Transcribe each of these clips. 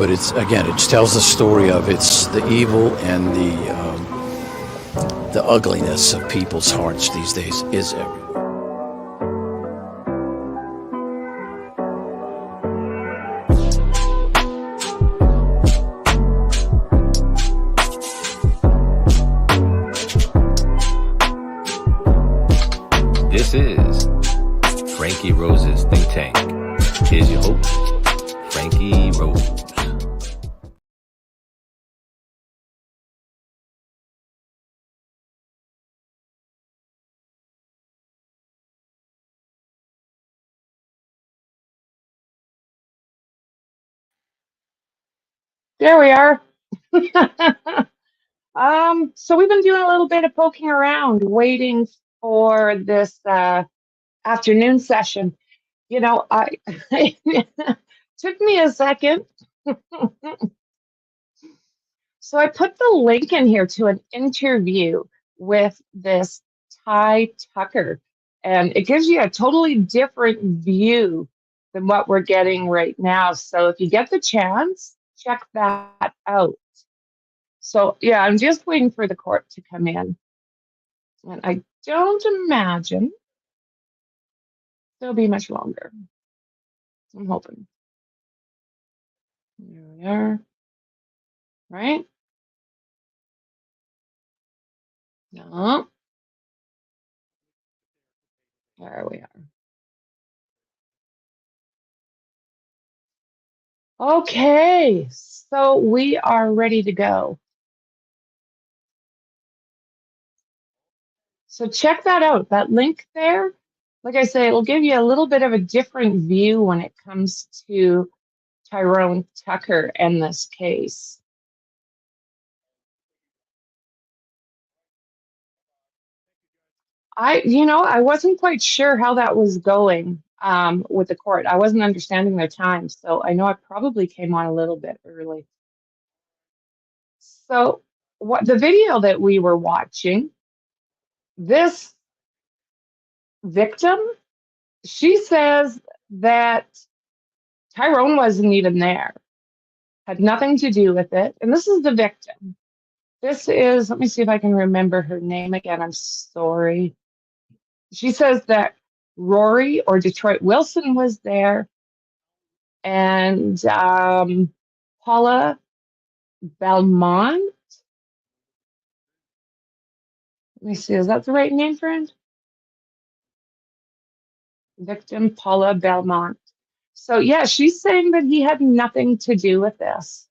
but it's, again, it tells the story of it's the evil and the ugliness of people's hearts these days is everywhere. This is Franky Rose's Think Tank. Here's your host, Franky Rose. There we are. So we've been doing a little bit of poking around, waiting for this afternoon session. You know, it took me a second. So I put the link in here to an interview with this Ty Tucker, and it gives you a totally different view than what we're getting right now. So if you get the chance, check that out. So yeah, I'm just waiting for the court to come in. And I don't imagine there'll be much longer. I'm hoping. There we are. Right? No. There we are. Okay, so we are ready to go. So check that out. That link there, like I say, it'll give you a little bit of a different view when it comes to Tyrone Tucker and this case. I wasn't quite sure how that was going with the court. I wasn't understanding their time, so I know I probably came on a little bit early. So what the video that we were watching, this victim, she says that Tyrone wasn't even there, had nothing to do with it. And this is the victim. This is, let me see if I can remember her name again. I'm sorry. She says that Rory or Detroit Wilson was there, and Paula Belmont. Let me see, is that the right name, friend? Victim Paula Belmont. So yeah, she's saying that he had nothing to do with this.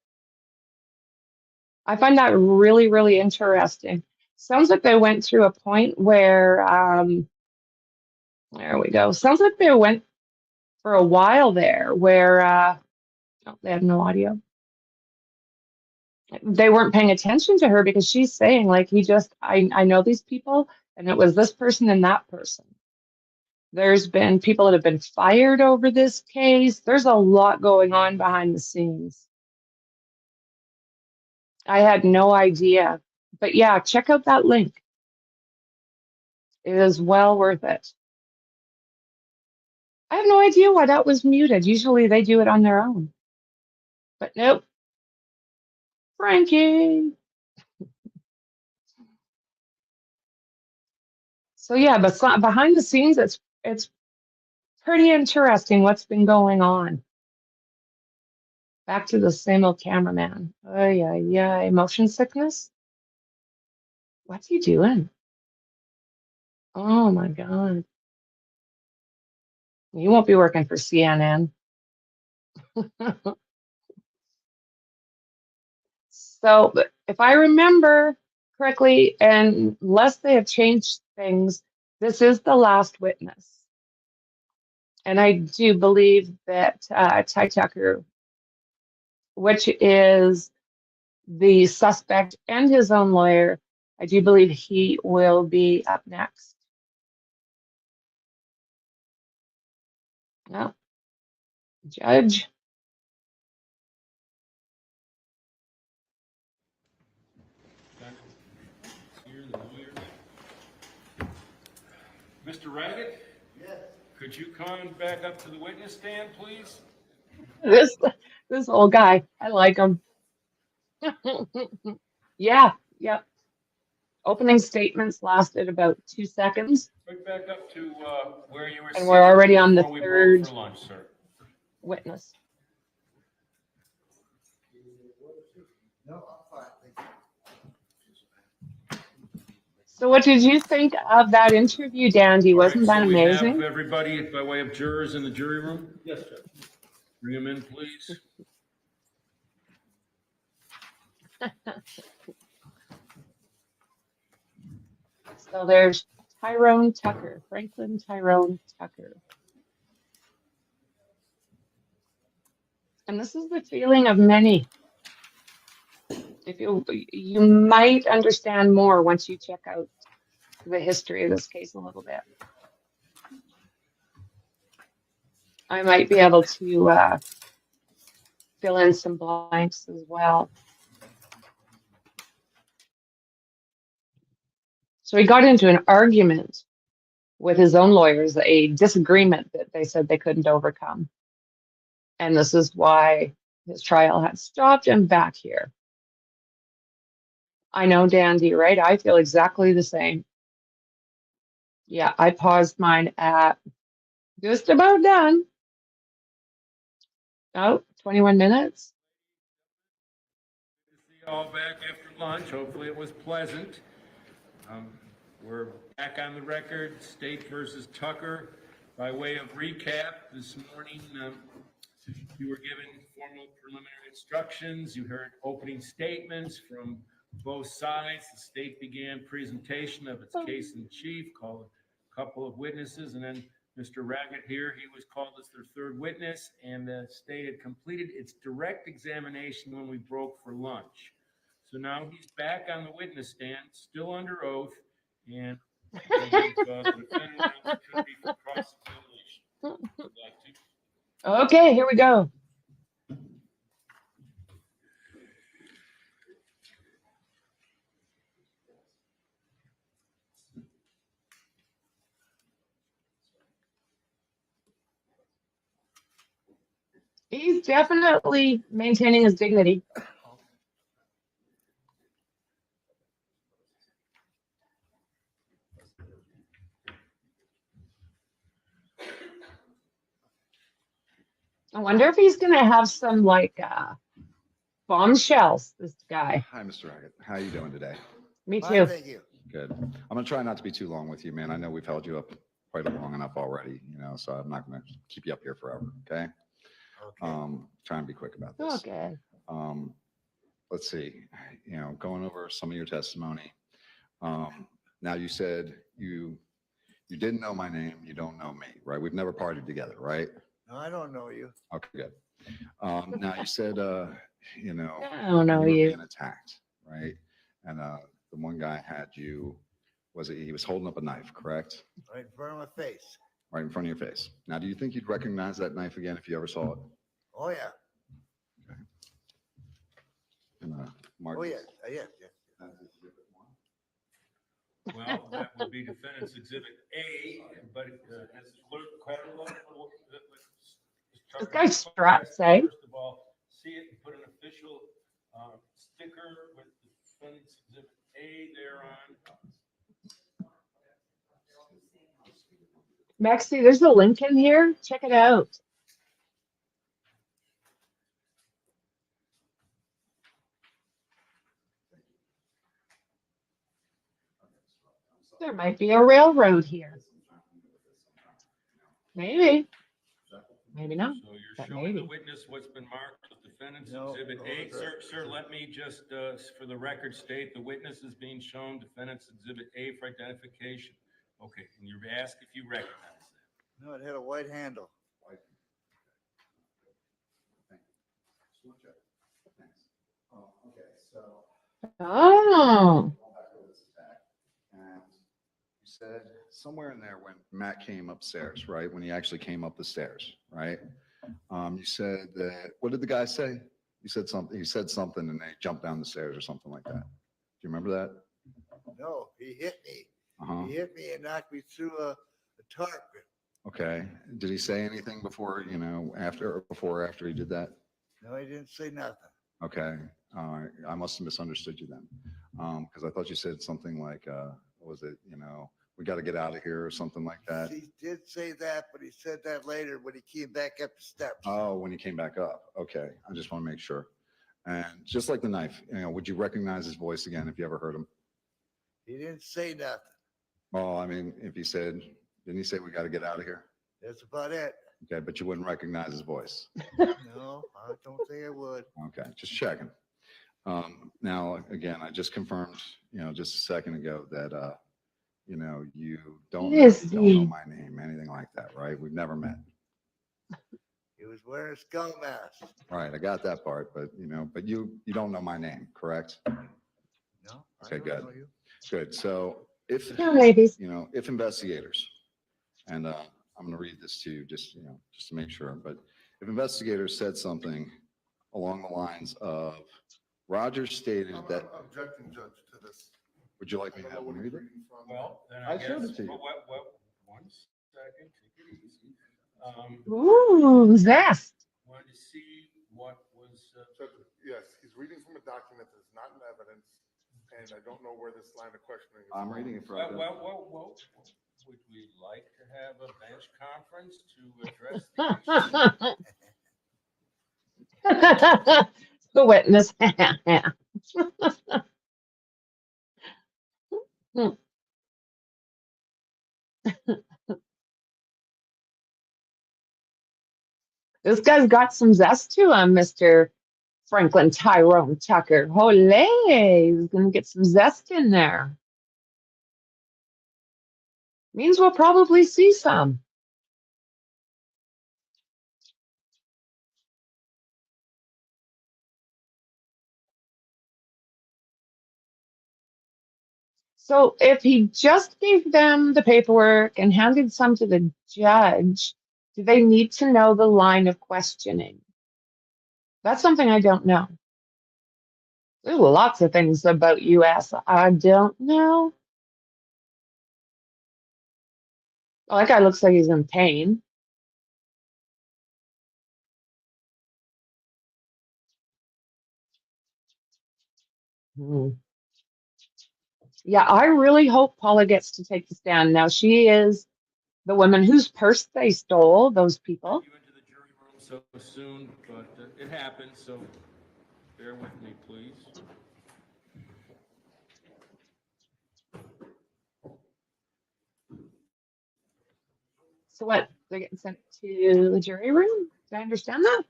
I find that really, really interesting. Sounds like they went through a point where, there we go. Sounds like they went for a while there where, oh, they have no audio. They weren't paying attention to her because she's saying, like, I know these people, and it was this person and that person. There's been people that have been fired over this case. There's a lot going on behind the scenes. I had no idea. But yeah, check out that link. It is well worth it. I have no idea why that was muted. Usually they do it on their own. But nope. Franky. So yeah, but behind the scenes, it's pretty interesting what's been going on. Back to the same old cameraman. Oh yeah, motion sickness. What's he doing? Oh my God. You won't be working for CNN. So if I remember correctly, and unless they have changed things, this is the last witness. And I do believe that Ty Tucker, which is the suspect and his own lawyer, I do believe he will be up next. Well, judge. Mr. Raggett? Yes. Could you come back up to the witness stand, please? This old guy. I like him. Yeah, yeah. Opening statements lasted about 2 seconds, Right back up to where you were and sitting we're already on the before we broke third for lunch, sir. witness. So what did you think of that interview, Dandy? All right, Wasn't that so we have amazing? everybody by way of jurors in the jury room? Yes, sir. Bring them in, please. So there's Tyrone Tucker, Franklin Tyrone Tucker. And this is the feeling of many. If you might understand more once you check out the history of this case a little bit. I might be able to fill in some blanks as well. So he got into an argument with his own lawyers, a disagreement that they said they couldn't overcome. And this is why his trial had stopped and back here. I know, Dandy, right? I feel exactly the same. Yeah, I paused mine at just about done. Oh, 21 minutes. Good to see you all back after lunch. Hopefully it was pleasant. We're back on the record, State versus Tucker. By way of recap, this morning you were given formal preliminary instructions. You heard opening statements from both sides. The state began presentation of its case in chief, called a couple of witnesses, and then Mr. Raggett here, he was called as their third witness, and the state had completed its direct examination when we broke for lunch. So now he's back on the witness stand, still under oath, and we'll give the defendant an opportunity for cross-examination. Would you like to? Okay, here we go. He's definitely maintaining his dignity. I wonder if he's going to have some like bombshells, this guy. Hi, Mr. Raggett. How are you doing today? Me Fine, too. thank you. Good. I'm going to try not to be too long with you, man. I know we've held you up quite long enough already, so I'm not going to keep you up here forever, okay? Okay. Try and be quick about this. Okay. Let's see, going over some of your testimony. Now you said you didn't know my name, you don't know me, right? We've never partied together, right? No, I don't know you. Okay, good. Now you said, I don't know you were you. being attacked, right? And the one guy had you, he was holding up a knife, correct? Right in front of my face. Right in front of your face. Now, do you think you'd recognize that knife again if you ever saw it? Oh, yeah. And, Mark, Oh, yes. Yes. Well, that would be defendant's exhibit A, but as the clerk catalog. This guy's strapped, eh? First of all, see it and put an official sticker with defendant's exhibit A thereon. Maxie, there's a link in here. Check it out. There might be a railroad here. Maybe. Maybe not. So you're But showing the maybe. witness what's been marked as defendant's No, exhibit no, A. that's Sir, let me just, for the record, state the witness is being shown defendant's exhibit A for identification. Okay, and you're asked if you recognize that. No, it had a white handle. Okay, so Oh. and you said somewhere in there when Matt came upstairs, right? When he actually came up the stairs, right? You said that, what did the guy say? You said something, he said something and they jumped down the stairs or something like that. Do you remember that? No, he hit me. Uh-huh. He hit me and knocked me through a tarp. Okay. Did he say anything before, after or after he did that? No, he didn't say nothing. Okay, all right. I must have misunderstood you then. Because I thought you said something like, what was it, we got to get out of here or something like that. He did say that, but he said that later when he came back up the steps. Oh, when he came back up. Okay, I just want to make sure. And just like the knife, would you recognize his voice again if you ever heard him? He didn't say nothing. Well, I mean, if he said, didn't he say we got to get out of here? That's about it. Okay, but you wouldn't recognize his voice. No, I don't think I would. Okay, just checking. Now, again, I just confirmed, just a second ago that, you don't know my name, anything like that, right? We've never met. He was wearing a skull mask. Right, I got that part, but you don't know my name, correct? No, Okay, I don't good. know you. Good. So if Yeah, ladies. if investigators, and I'm going to read this to you just to make sure, but if investigators said something along the lines of Rogers stated that. I'm objecting, Judge, to this. Would you like me I to don't have know him what read he's it? reading from. Well, then I I showed guess, it to you. well, 1 second, take it easy. Ooh, zest. Wanted to see what was, Judge, yes, he's reading from a document that's not in evidence, and I don't know where this line of questioning is. I'm going. reading it for you. well, would we like to have a bench conference to address the issue? The witness. This guy's got some zest to him, Mr. Franklin Tyrone Tucker. Holy, he's gonna get some zest in there. Means we'll probably see some. So if he just gave them the paperwork and handed some to the judge, do they need to know the line of questioning? That's something I don't know. There's lots of things about US I don't know. Oh, that guy looks like he's in pain. Hmm. Yeah, I really hope Paula gets to take the stand. Now, she is the woman whose purse they stole, those people. You into the jury room so soon, but it happened, so bear with me, please. So what? They're getting sent to the jury room? Did I understand that?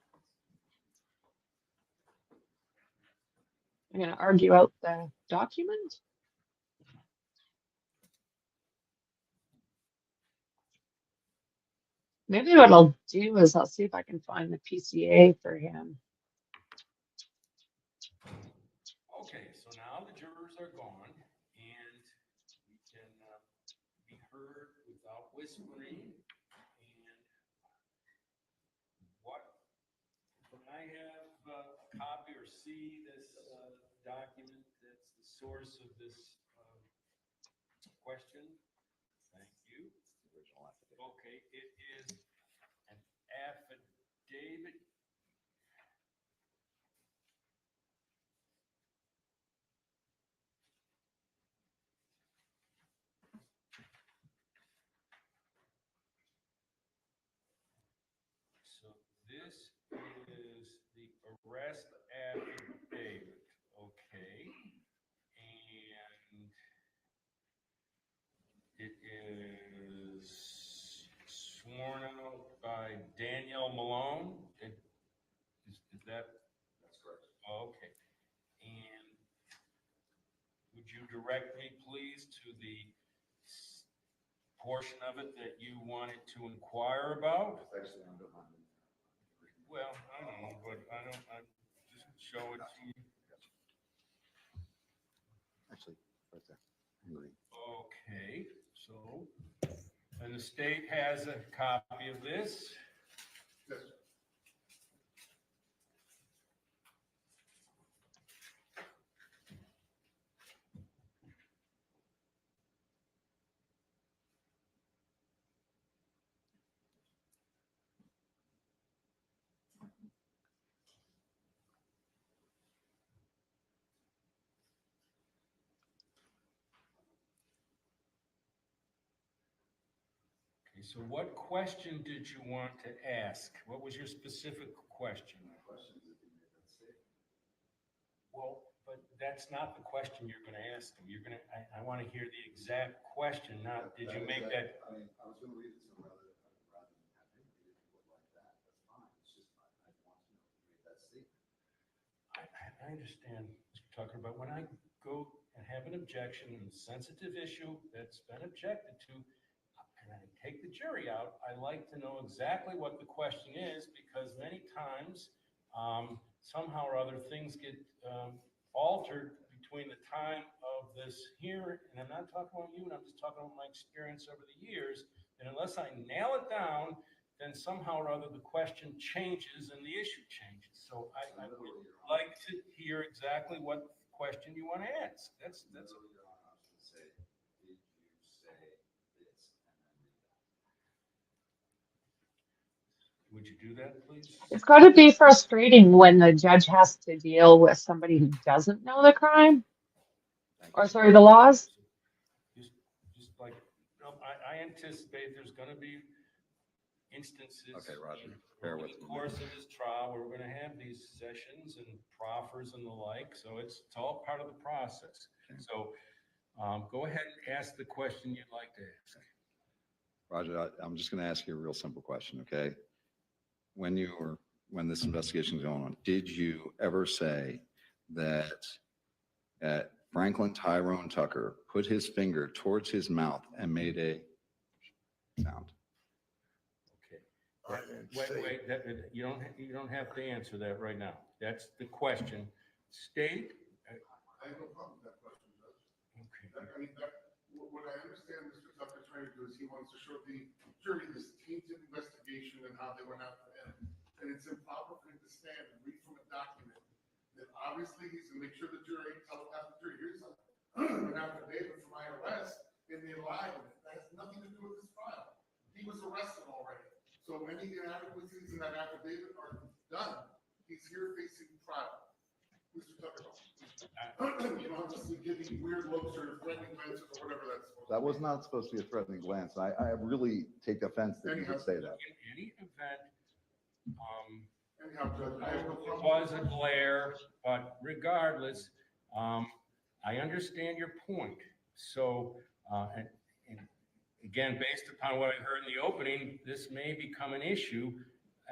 I'm going to argue out the document. Maybe what I'll do is I'll see if I can find the PCA for him. Okay, so now the jurors are gone, and we can be heard without whispering. And when I have a copy or see this document that's the source of this question, thank you. Okay, it is an affidavit. So this is the arrest affidavit, okay? And it is sworn out by Danielle Malone. Is that? That's correct. Okay. And would you direct me, please, to the portion of it that you wanted to inquire about? Actually, I'm behind. Well, I don't know, but I just show it to you. Actually, right there. In green. Okay, so, and the state has a copy of this. Yes. Okay, so what question did you want to ask? What was your specific question? Well, but that's not the question you're gonna ask him. You're gonna, I want to hear the exact question, not did you make that? I mean, I was gonna read it to him rather than have him read it, if you would like that, that's fine. It's just, I want to know if you made that statement. I understand, Mr. Tucker, but when I go and have an objection and a sensitive issue that's been objected to, and I take the jury out, I like to know exactly what the question is, because many times, somehow or other, things get altered between the time of this hearing, and I'm not talking about you, and I'm just talking about my experience over the years, and unless I nail it down, then somehow or other the question changes and the issue changes. So I would like to hear exactly what question you want to ask. That's. Your Honor, I was gonna say, did you say this and then read that? Would you do that, please? It's got to be frustrating when the judge has to deal with somebody who doesn't know the crime, or sorry, the laws. Just like, I anticipate there's going to be instances. Okay, Roger, bear with in the me. course of this trial where we're going to have these sessions and proffers and the like. So it's all part of the process. Okay. So go ahead and ask the question you'd like to ask. Roger, I'm just gonna ask you a real simple question, okay? When this investigation is going on, did you ever say that Franklin Tyrone Tucker put his finger towards his mouth and made a sound? Okay. I didn't say- Wait, you don't have to answer that right now. That's the question. State. I have no problem with that question, Judge. Okay. I mean, what I understand Mr. Tucker trying to do is he wants to show the jury this tainted investigation and how they went after him. And it's improper for him to stand and read from a document that obviously he's gonna make sure the jury, telepath the jury, here's an affidavit from IRS, and they lied on it. That has nothing to do with this trial. He was arrested already. So any inadequacies in that affidavit are done. He's here facing trial. Mr. Tucker, you don't have to give me weird looks or threatening glances or whatever that's supposed to be. That was not supposed to be a threatening glance. I really take offense that you would say that. In any event, Anyhow, Judge, I have no it problem. was a glare, but regardless, I understand your point. So, and again, based upon what I heard in the opening, this may become an issue,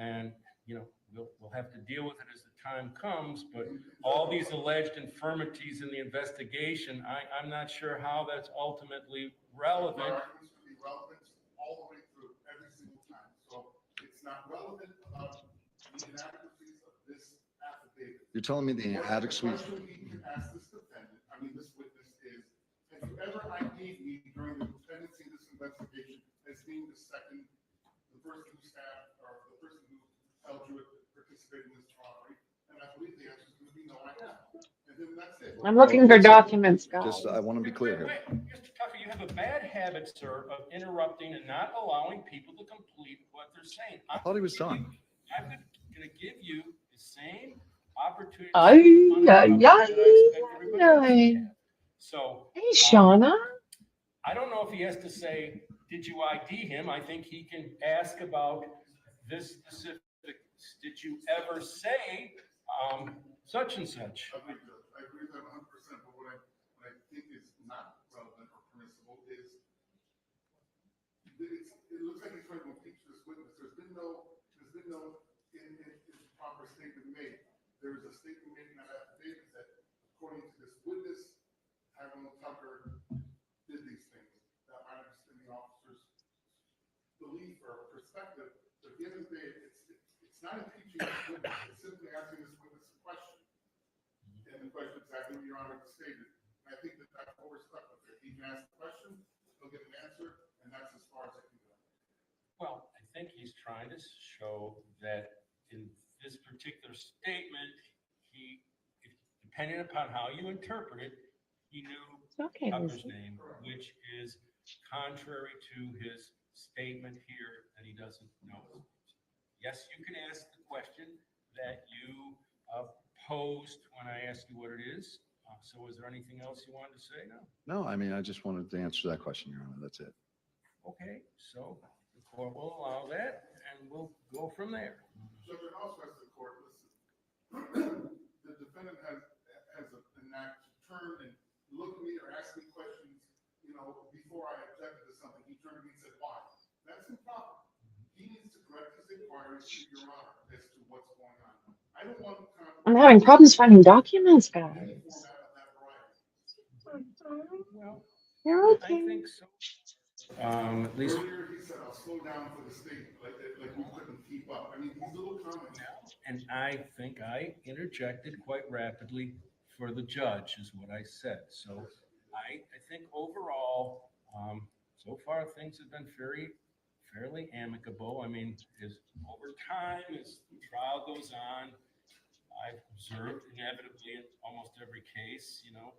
and we'll have to deal with it as the time comes. But all these alleged infirmities in the investigation, I'm not sure how that's ultimately relevant. The arguments would be relevant all the way through every single time. So it's not relevant about the inadequacies of this affidavit. You're telling me the inadequacies? The question we can ask this defendant, this witness is, have you ever ID'd me during the pendency of this investigation as being the person who stabbed, or the person who held you participated in this robbery? And I believe the answer is going to be no, I haven't. And then that's it. I'm looking for documents, guys. Just, I want to be clear here. Wait, Mr. Tucker, you have a bad habit, sir, of interrupting and not allowing people to complete what they're saying. I thought he was done. I'm going to give you the same opportunity. So, Hey, Shauna. I don't know if he has to say, did you ID him? I think he can ask about this specific, did you ever say such and such? I agree with that 100%, but what I think is not relevant or permissible is it looks like he's trying to impeach this witness. There's been no proper statement made. There is a statement made in that affidavit that, according to this witness, Tyrone Tucker did these things. That might understand the officer's belief or perspective, but at the end of the day, it's not impeaching this witness. It's simply asking this witness a question. And the question exactly what Your Honor stated. And I think that's what we're stuck with here. He can ask the question, he'll get an answer, and that's as far as it can go. Well, I think he's trying to show that in this particular statement, depending upon how you interpret it, he knew Tucker's name, which is contrary to his statement here that he doesn't know. Yes, you can ask the question that you posed when I asked you what it is. So is there anything else you wanted to say? No. No, I mean, I just wanted to answer that question, Your Honor. That's it. Okay, so the court will allow that, and we'll go from there. Judge, I also asked the court, listen, the defendant has an act to turn and look at me or ask me questions, you know, before I objected to something. He turned to me and said, why? That's improper. He needs to correct his inquiries to your honor as to what's going on. I don't want to. I'm having problems finding documents, guys. Well, You're I okay. think so. At least Earlier, he said, I'll slow down for the state, like we couldn't keep up. I mean, these little comments. and I think I interjected quite rapidly for the judge, is what I said. So I think overall, so far things have been fairly amicable. I mean, over time, as the trial goes on, I've observed inevitably in almost every case, you know,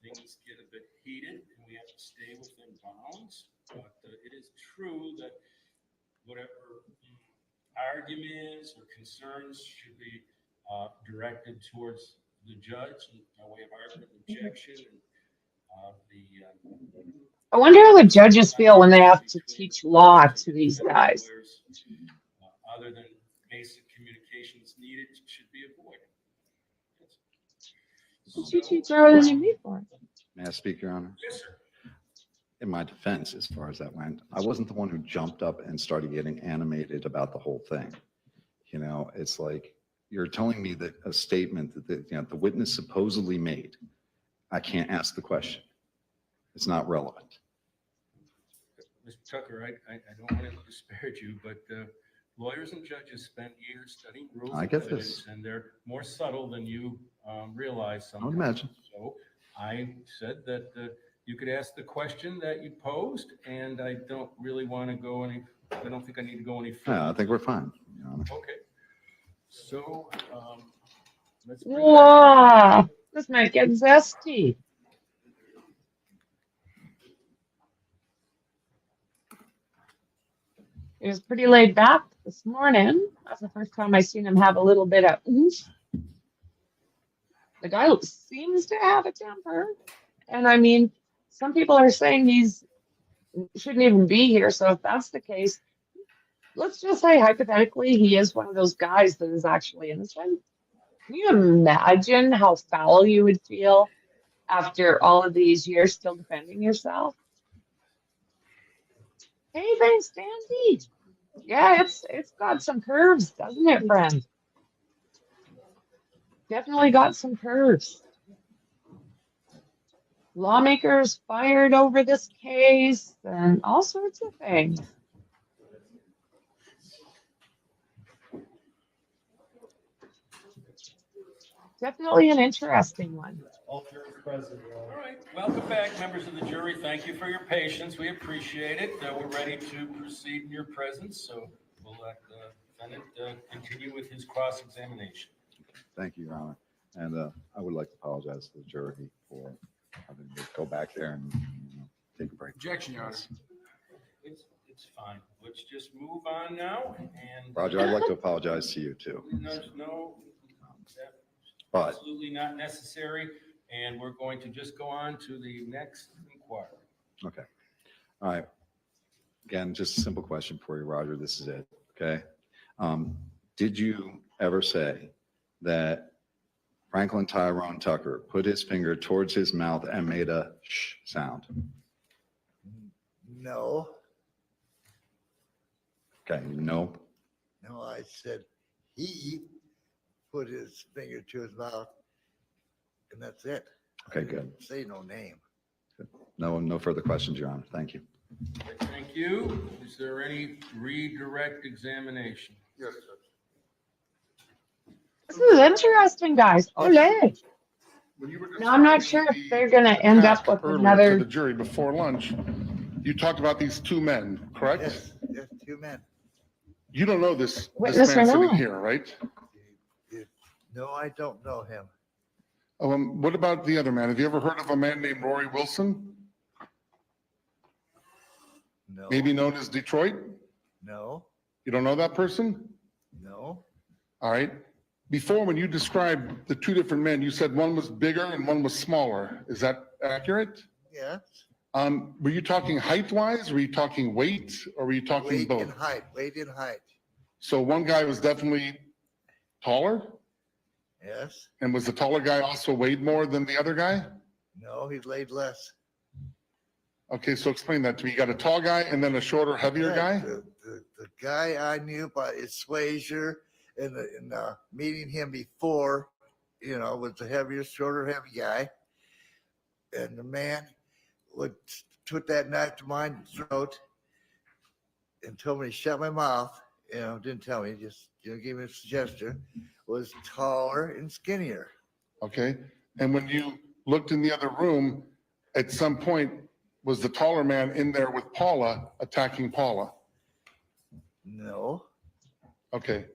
things get a bit heated and we have to stay within bounds. But it is true that whatever arguments or concerns should be directed towards the judge by way of argument and objection. And I wonder how the judges feel when they have to teach law to these guys. Other than basic communications needed should be avoided. What you teach earlier than me for? May I speak, Your Honor? Yes, sir. In my defense, as far as that went, I wasn't the one who jumped up and started getting animated about the whole thing. You know, it's like you're telling me that a statement that the witness supposedly made, I can't ask the question. It's not relevant. Mr. Tucker, I don't want to disparage you, but lawyers and judges spend years studying rules I of get evidence, this. and they're more subtle than you realize I would sometimes. imagine. So I said that you could ask the question that you posed, and I don't really want to go any, I don't think I need to go any further. Yeah, I think we're fine, Your Honor. Okay. So let's bring that. Wow, this might get zesty. He was pretty laid back this morning. That's the first time I seen him have a little bit of oomph. The guy seems to have a temper. And I mean, some people are saying he's shouldn't even be here. So if that's the case, let's just say hypothetically he is one of those guys that is actually innocent. Can you imagine how foul you would feel after all of these years still defending yourself? Hey, thanks, Dandy. Yeah, it's got some curves, doesn't it, friend? Definitely got some curves. Lawmakers fired over this case and all sorts of things. Definitely an interesting one. All right, welcome back, members of the jury. Thank you for your patience. We appreciate it. We're ready to proceed in your presence, so we'll let the defendant continue with his cross-examination. Thank you, Your Honor. And I would like to apologize to the jury for having to go back there and take a break. Objection, Your Honor. It's fine. Let's just move on now. And Roger, I'd like to apologize to you too. No, But absolutely not necessary. And we're going to just go on to the next inquiry. okay. All right. Again, just a simple question for you, Roger. This is it. Okay. Did you ever say that Franklin Tyrone Tucker put his finger towards his mouth and made a shh sound? No, Okay. No. no, I said he put his finger to his mouth, and that's it. Okay, I good. didn't say no name. No further questions, Your Honor. Thank you. Thank you. Is there any redirect examination? Yes, Judge. This is interesting, guys. Ole. When you were Now, I'm not sure describing if they're going to end up with earlier to another. the jury before lunch, you talked about these two men, correct? Yes, yes, two men. You don't know this Witness man or sitting not? here, right? No, I don't know him. What about the other man? Have you ever heard of a man named Rory Wilson, No. maybe known as Detroit? No, You don't know that person? no, All right. Before, when you described the two different men, you said one was bigger and one was smaller. Is that accurate? yes, Were you talking height-wise? Were you talking weight? Or were you talking Weight both? and height, weight and height. So one guy was definitely taller? Yes. And was the taller guy also weighed more than the other guy? No, he laid less. Okay, so explain that to me. You got a tall guy and then a shorter, heavier Yeah, guy? The guy I knew by his suasion and meeting him before, was the heaviest, shorter, heavy guy. And the man would put that knife to my throat and told me to shut my mouth. Didn't tell me, just gave me a suggestion. Was taller and skinnier. Okay. And when you looked in the other room, at some point, was the taller man in there with Paula attacking Paula? No, Okay.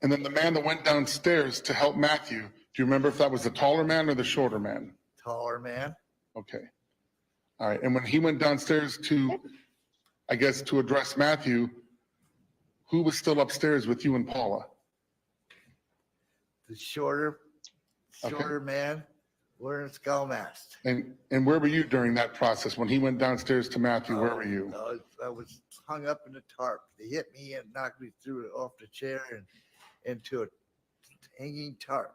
And then the man that went downstairs to help Matthew, do you remember if that was the taller man or the shorter man? taller man. Okay. All right. And when he went downstairs to, I guess, to address Matthew, who was still upstairs with you and Paula? The shorter Okay. man wearing a skull mask. And where were you during that process? When he went downstairs to Matthew, where were you? I was hung up in the tarp. They hit me and knocked me through it off the chair and into a hanging tarp.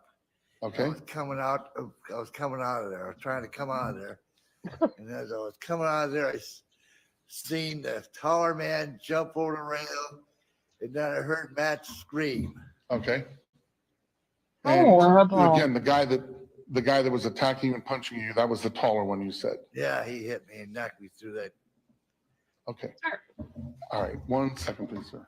Okay. I was coming out of there. I was trying to come out of there. And as I was coming out of there, I seen the taller man jump over the rail. And then I heard Matt scream. Okay. Horrible. Again, the guy that was attacking and punching you, that was the taller one you said. Yeah, he hit me and knocked me through that. Okay. All right. 1 second, please, sir.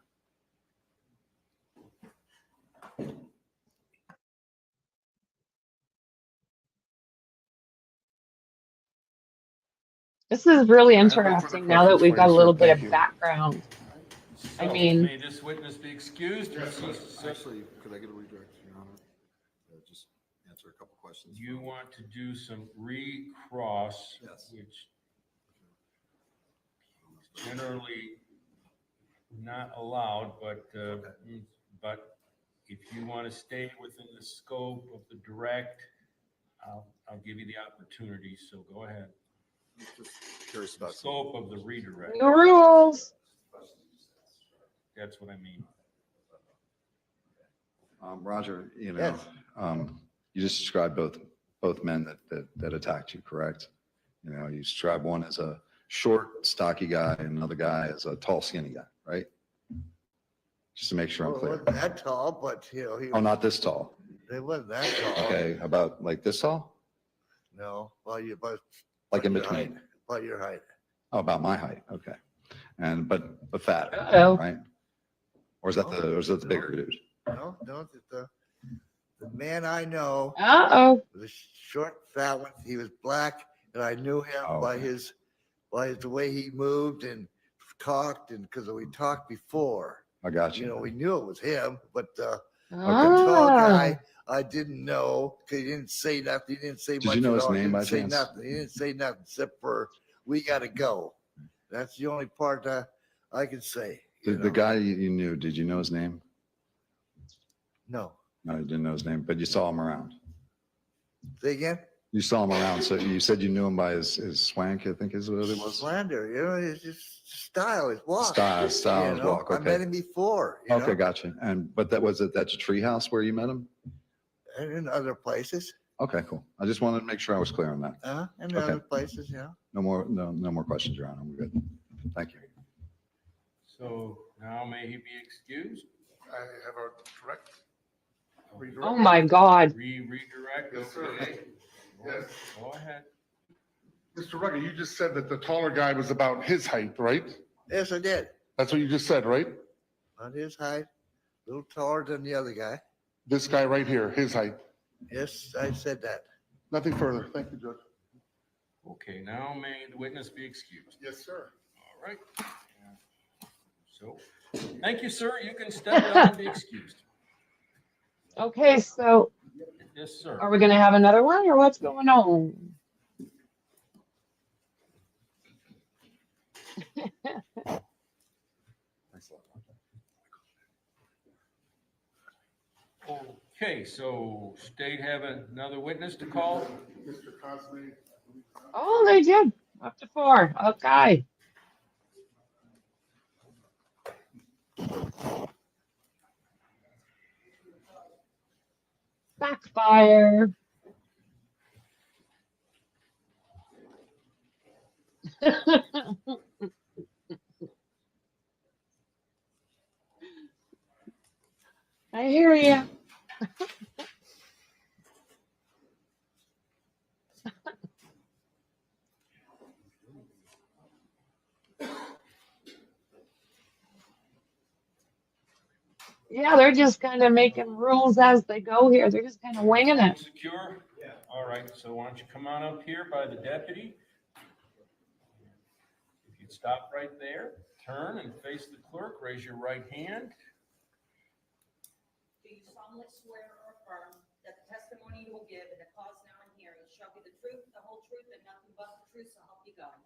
This is really I have no further interesting now that questions we've for got you, a little sir. bit Thank of you. background. I So, mean- may this witness be excused? Actually, could I get a redirect, Your Honor? Just answer a couple questions. You want to do some recross, Yes. which is generally not allowed, but if you want to stay within the scope of the direct, I'll give you the opportunity, so go ahead. Just curious about. Scope of the redirect, No rules. that's what I mean. Roger, Yes. you just described both men that attacked you, correct? You described one as a short, stocky guy and another guy as a tall, skinny guy, right? Just to make sure I'm Well, it clear. wasn't that tall, but he Oh, was, not this tall. it wasn't that tall. Okay, about like this tall? No, well, Like in your height, between? about your height. Oh, about my height, okay. But fat, Uh-oh. right? Or is that the bigger dude? No, the man I know Uh-oh. was a short, fat one. He was black, and I knew him Oh, by okay. the way he moved and talked, and because we talked before. I got you. We knew it was him, but the tall Ah. guy I didn't know because he didn't say nothing. He didn't say Did much. you know at his all. name He by didn't say chance? nothing. He didn't say nothing except for "we got to go." That's the only part I can say. The guy you knew, did you know his name? No. No, you didn't know his name, but you saw him around. Say again. You saw him around, so you said you knew him by his swank, I think is what it was. Slander. It's just style. His walk. Style, his walk. I met Okay. him before. Okay, gotcha. But that's your treehouse where you met him? And in other places. Okay, cool. I just wanted to make sure I was clear on that. And Okay. other places. No more questions, Your Honor. We're good. Thank you. So now may he be excused? I have a correct redirect. Oh my God. Redirect, Yes, sir. okay. Yes. Go ahead. Mr. Rucker, you just said that the taller guy was about his height, right? Yes, I did. That's what you just said, right? On his height, a little taller than the other guy. This guy right here, his height. Yes, I said that. Nothing further. Thank you, Judge. Okay, now may the witness be excused. Yes, sir. All right. So, thank you, sir. You can step down and be excused. Okay, so Yes, sir. are we going to have another one or what's going on? Okay, so state have another witness to call? Mr. Cosme. Oh, they did. Up to 4. Okay. Backfire. I hear you. Yeah, they're just kind of making rules as they go here. They're just kind of winging it. Secure? Yeah. All right, so why don't you come on up here by the deputy? If you'd stop right there, turn and face the clerk, raise your right hand. Do you solemnly swear or affirm that the testimony you will give in the cause now in hearing shall be the truth, the whole truth, and nothing but the truth, so help you God?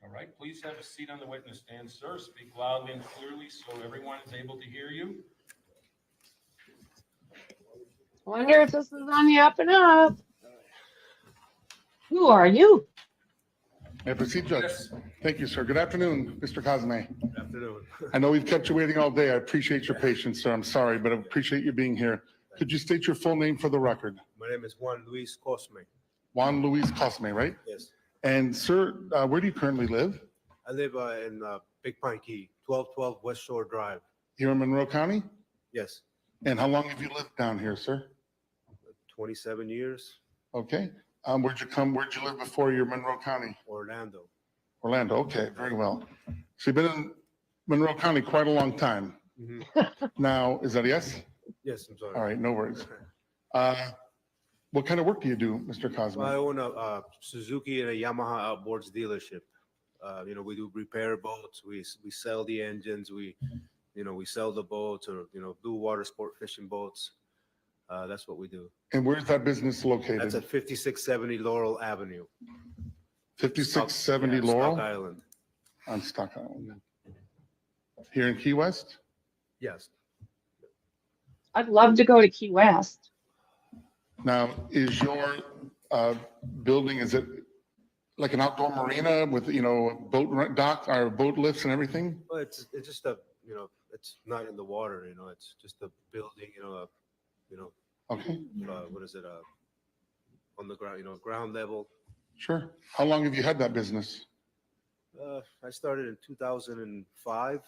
All right, please have a seat on the witness stand, sir. Speak loudly and clearly so everyone is able to hear you. Wonder if this is on the up and up. Who are you? May I proceed, Judge? Yes. Thank you, sir. Good afternoon, Mr. Cosme. Good afternoon. I know we've kept you waiting all day. I appreciate your patience, sir. I'm sorry, but I appreciate you being here. Could you state your full name for the record? My name is Juan Luis Cosme. Juan Luis Cosme, right? Yes. And sir, where do you currently live? I live in Big Pine Key, 1212 West Shore Drive. Here in Monroe County? Yes. And how long have you lived down here, sir? 27 years. Okay. Where'd you live before you're Monroe County? Orlando. Orlando, okay, very well. So you've been in Monroe County quite a long time. Now, is that a yes? Yes, I'm sorry. All right, no worries. What kind of work do you do, Mr. Cosme? Well, I own a Suzuki and a Yamaha outboards dealership. We do repair boats. We sell the engines. We sell the boats, or do water sport fishing boats. That's what we do. And where's that business That's located? at 5670 Laurel Avenue. 5670 Yeah, Laurel? Stock Island. On Stock Island. Here in Key West? Yes. I'd love to go to Key West. Now, is your building, is it like an outdoor marina with, boat dock or boat lifts and everything? Well, it's just a, it's not in the water, it's just a building, Okay, what is it, on the ground, ground level. sure. How long have you had that business? I started in 2005.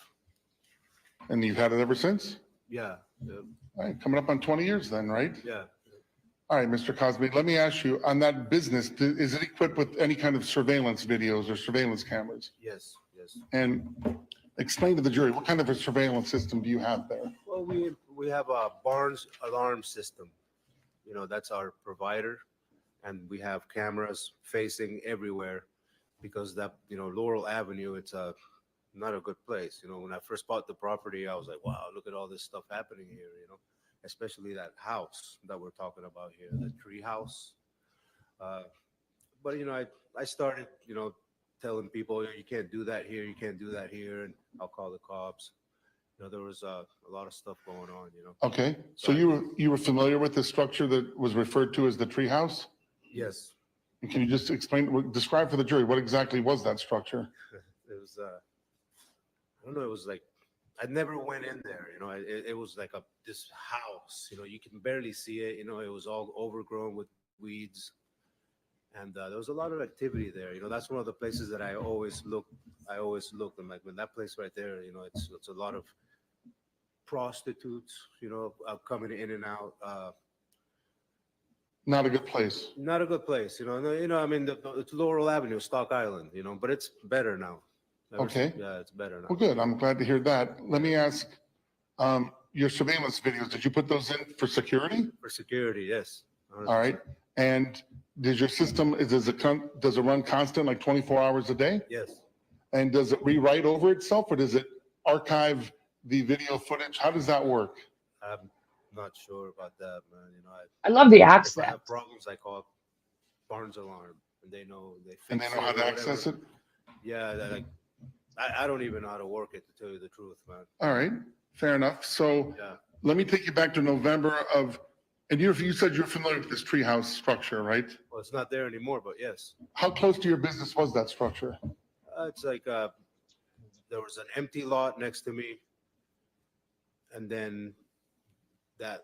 And you've had it ever since? Yeah, All right, coming up on 20 years then, right? yeah. All right, Mr. Cosby, let me ask you, on that business, is it equipped with any kind of surveillance videos or surveillance cameras? Yes, yes. And explain to the jury, what kind of a surveillance system do you have there? Well, we have a Barnes alarm system. That's our provider, and we have cameras facing everywhere because that, Laurel Avenue, it's not a good place. When I first bought the property, I was like, wow, look at all this stuff happening here, especially that house that we're talking about here, the tree house. But, I started, telling people, you can't do that here, you can't do that here, and I'll call the cops. There was a lot of stuff going on, Okay, so you were familiar with the structure that was referred to as the tree house? Yes. And can you just describe for the jury, what exactly was that structure? It was, I don't know, it was like, I never went in there, it was like this house, you can barely see it, it was all overgrown with weeds. And there was a lot of activity there. That's one of the places that I always look. And like, when that place right there, it's a lot of prostitutes, coming in and out. Not a good place. Not a good place, it's Laurel Avenue, Stock Island, but it's better now. Okay. Yeah, it's better now. Well, good. I'm glad to hear that. Let me ask, your surveillance videos, did you put those in for security? For security, yes. 100%. All right. And does your system, does it run constant, like 24 hours a day? Yes. And does it rewrite over itself, or does it archive the video footage? How does that work? I'm not sure about that, man. I love the If I accent. have problems, I call Barnes Alarm, and they know And they know how to access it? Yeah, I don't even know how to work it, to tell you the truth, man. All right, fair enough. So Yeah. let me take you back to November of And you said you're familiar with this treehouse structure, right? Well, it's not there anymore, but yes. How close to your business was that structure? It's like, there was an empty lot next to me. And then that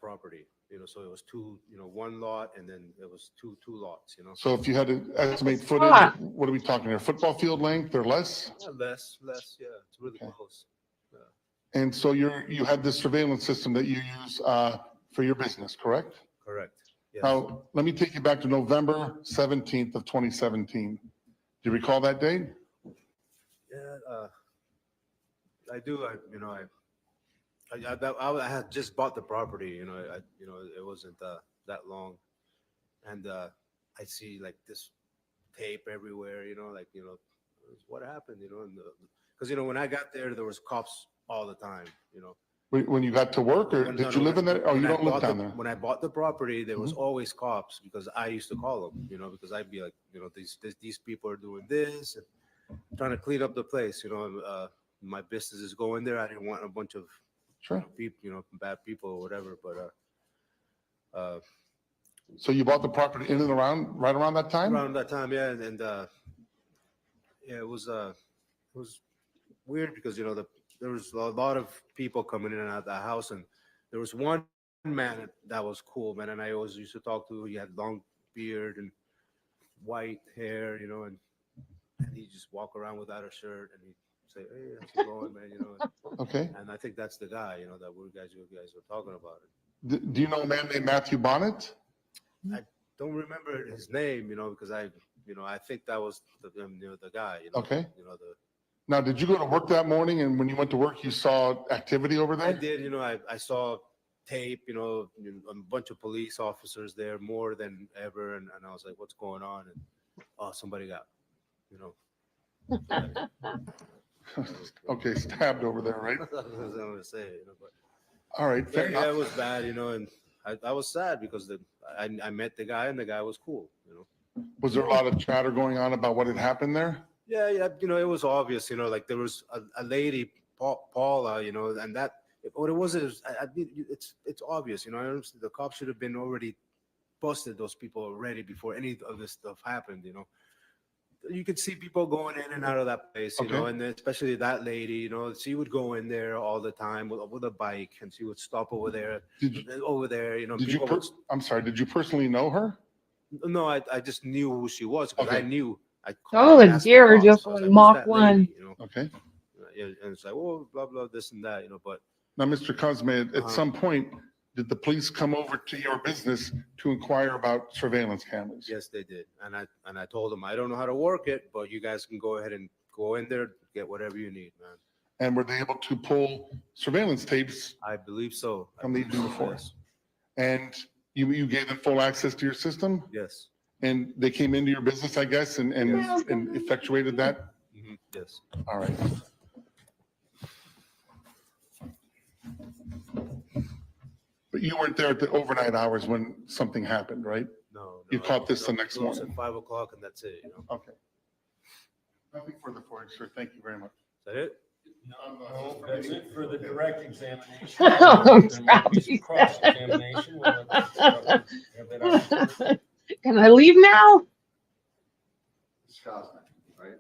property, so it was two, one lot and then it was two lots, So if you had to estimate footage, Ah. what are we talking here? Football field length or less? Less, yeah, it's really Okay. close. And so you had this surveillance system that you use for your business, correct? Correct. Yes. Now, let me take you back to November 17th of 2017. Do you recall that date? Yeah, I do. I had just bought the property. It wasn't that long, and I see like this tape everywhere. What happened? Because when I got there, there was cops all the time. When you got to work, or did you live in there? Oh, you don't live down there. When I bought the property, there was always cops because I used to call them. Because I'd be like, these people are doing this and trying to clean up the place. My business is going there. I didn't want a bunch of Sure. people, bad people or whatever. But So you bought the property in and right around that time? around that time, yeah, and yeah, it was weird because there was a lot of people coming in and out of the house, and there was one man that was cool, man, and I always used to talk to. He had long beard and white hair, and he just walk around without a shirt, and he'd say, "Hey, how's it going, man?" Okay. And I think that's the guy, that you guys were talking about. Do you know a man named Matthew Bonnet? I don't remember his name, because I think that was the guy. Okay. Now, did you go to work that morning, and when you went to work, you saw activity over there? I did. I saw tape. A bunch of police officers there, more than ever, and I was like, "What's going on?" And oh, somebody got, Okay, stabbed over there, right? That's what I'm gonna say. But All right, fair yeah, it enough. was bad, and I was sad because I met the guy and the guy was cool. Was there a lot of chatter going on about what had happened there? Yeah, it was obvious, like there was a lady, Paula, and that what it was is it's obvious, the cops should have been already busted those people already before any of this stuff happened. You could see people going in and out of that place, Okay. and especially that lady, she would go in there all the time with a bike, and she would stop over there, Did you, people would- I'm sorry, did you personally know her? No, I just knew who she was because Okay. I knew. Oh, the asked deer cops. just I was like "Who's Mach that 1. lady?" Okay. And it's like, oh, blah blah, this and that, but Now, Mr. Cosme, at Uh-huh. some point, did the police come over to your business to inquire about surveillance cameras? yes, they did. And I told them I don't know how to work it, but you guys can go ahead and go in there, get whatever you need, man. And were they able to pull surveillance tapes? I believe so. From the evening before. Yes. And you gave them full access to your system? Yes. And they came into your business, I guess, and effectuated that? Yes. All right. But you weren't there at the overnight hours when something happened, right? No. You caught this the next Close morning? at 5 o'clock, and that's it. Okay. Nothing further for you, sir. Thank you very much. Is that it? No, that's it for the direct examination. I'm There might be probably some cross-examination. We'll have that opportunity. Can I leave now? It's Cosme, right?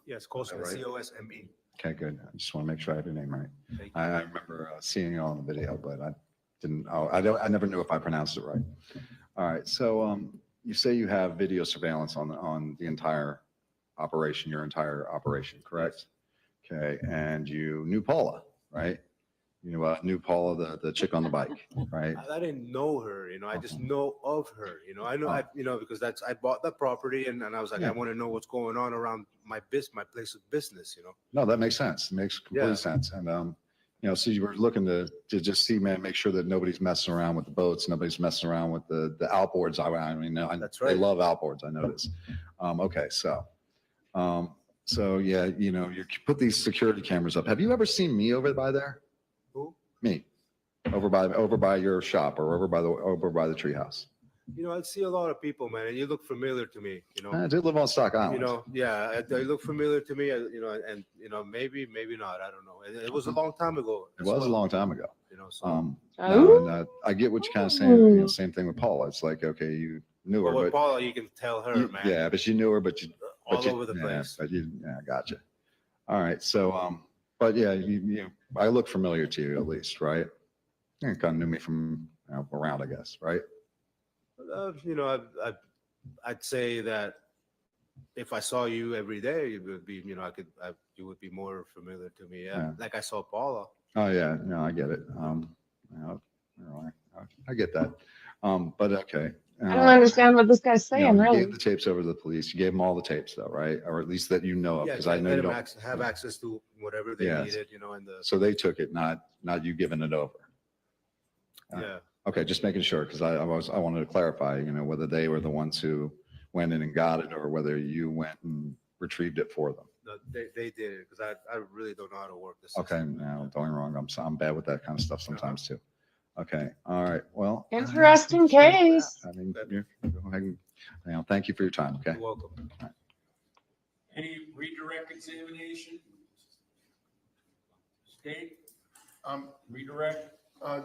Yes, Cosme, Right. COSME. Okay, good. I just want to make sure I have your name right. Thank you. I remember seeing it on the video, but I didn't, I never knew if I pronounced it right. All right, so you say you have video surveillance on the entire operation, your entire operation, correct? Okay, and you knew Paula, right? You knew Paula, the chick on the bike, right? I didn't know her, I just know of her, I know, because I bought the property and I was like, Yeah. I want to know what's going on around my place of business, No, that makes sense. It makes complete Yeah. sense. And, so you were looking to just see, man, make sure that nobody's messing around with the boats, nobody's messing around with the outboards. I mean, That's they right. love outboards. I know this. Okay, so yeah, you put these security cameras up. Have you ever seen me over by there? Who? Me, over by your shop or over by the treehouse. I see a lot of people, man, and you look familiar to me, I do live on Stock Island. yeah, they look familiar to me, and maybe not, I don't know. It was a long time ago. It was a long time ago. know, so. No, and I get what you're kind of saying. You know, same thing with Paula. It's like, okay, you knew her, Well, with but Paula, you can tell her, man. yeah, but you knew her, but All over the place. But yeah, gotcha. All right, so but yeah, I look familiar to you at least, right? You kind of knew me from around, I guess, right? You know, I'd say that if I saw you every day, it would be, you know, you would be more familiar to me. Yeah. Yeah. Like I saw Paula. Oh yeah, no, I get it. I get that. But okay. I don't understand what this guy's You know, saying, you really. gave the tapes over to the police. You gave them all the tapes, though, right? Or at least that you know of, Yeah, because I know let you them don't. have access to whatever they Yes. needed, you know, and the, So they took it, not you giving it over. yeah. Okay, just making sure, because I wanted to clarify, you know, whether they were the ones who went in and got it, or whether you went and retrieved it for them. No, they did it, because I really don't know how to work this. Okay, now don't get me wrong, I'm bad with that kind of stuff sometimes too. Okay, all right, well. Interesting case. I mean, thank you for your time. Okay. You're welcome. Any redirect examination? State, redirect?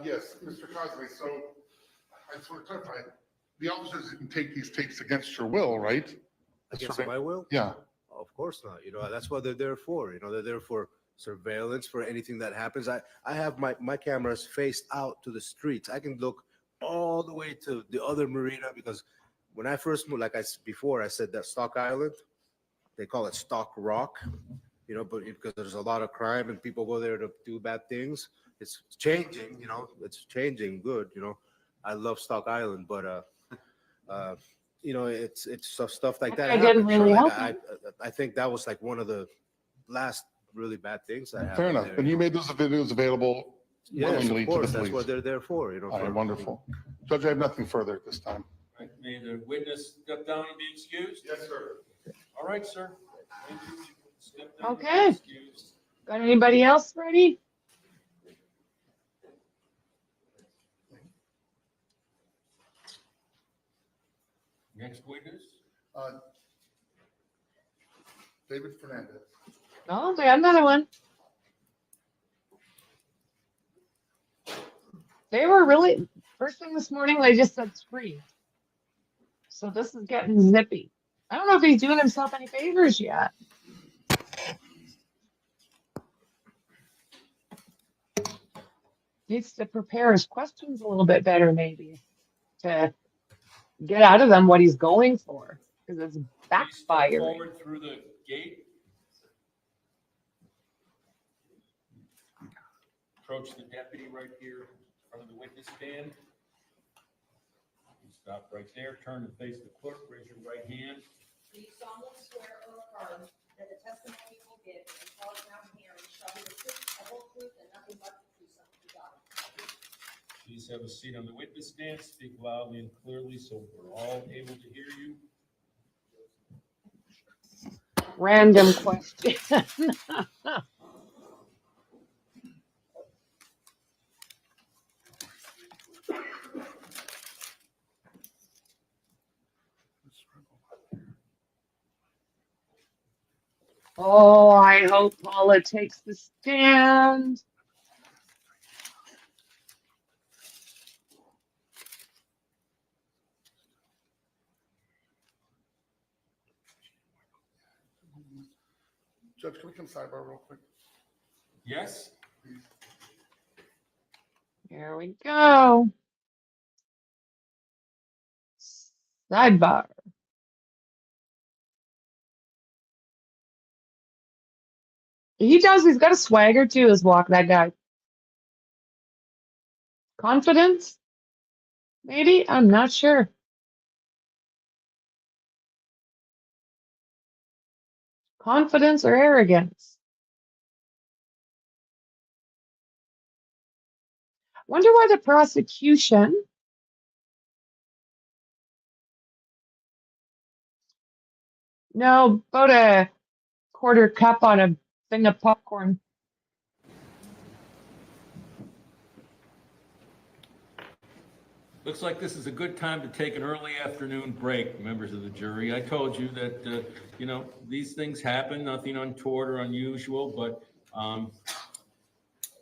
Yes, Mr. Cosme, so I just want to clarify, the officers didn't take these tapes against your will, right? Against my will? Yeah. Of course not. You know, that's what they're there for. You know, they're there for surveillance, for anything that happens. I have my cameras faced out to the streets. I can look all the way to the other marina, because when I first moved, like before, I said that Stock Island, they call it Stock Rock, you know, but because there's a lot of crime and people go there to do bad things. It's changing, you know, it's changing good, you know. I love Stock Island, but you know, it's stuff like that. I didn't happens. So, really like, help I think that was like one of the last really bad things that happened. Fair enough. there. And you made those videos available Yes, willingly of to the course. That's police. what they're there for, you know. All right, for- wonderful. Judge, I have nothing further at this time. Right, may the witness step down and be excused? Yes, sir. All right, sir. Thank you. Step down and be Okay. excused. Got anybody else ready? Next witness? David Fernandez. Oh, we got another one. They were really, first thing this morning, they just said 3. So this is getting zippy. I don't know if he's doing himself any favors yet. Needs to prepare his questions a little bit better, maybe, to get out of them what he's going for, because it's Please step backfiring. forward through the gate. Approach the deputy right here in front of the witness stand. Stop right there, turn and face the clerk, raise your right hand. Do you solemnly swear or affirm that the testimony you will give in the cause now hearing shall be the truth, the whole truth, and nothing but the truth, so help you God? Please have a seat on the witness stand, speak loudly and clearly so we're all able to hear you. Random question. Oh, I hope Paula takes the stand. Judge, can we come sidebar real quick? Yes? Here we go. Sidebar. He does. He's got a swagger too, his walk, that guy. Confidence? Maybe? I'm not sure. Confidence or arrogance? Wonder why the prosecution no, about a quarter cup on a thing of popcorn. Looks like this is a good time to take an early afternoon break, members of the jury. I told you that, you know, these things happen, nothing untoward or unusual, but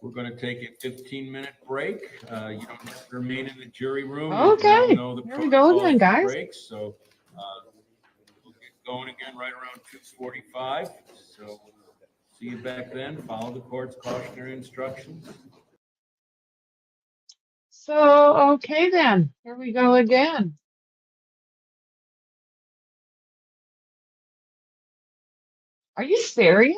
We're going to take a 15-minute break. You don't have to remain in the jury room. Okay, You now know the here we go protocols then, for guys. breaks. So we'll get going again right around 2:45. So see you back then. Follow the court's cautionary instructions. So, okay then, here we go again. Are you serious?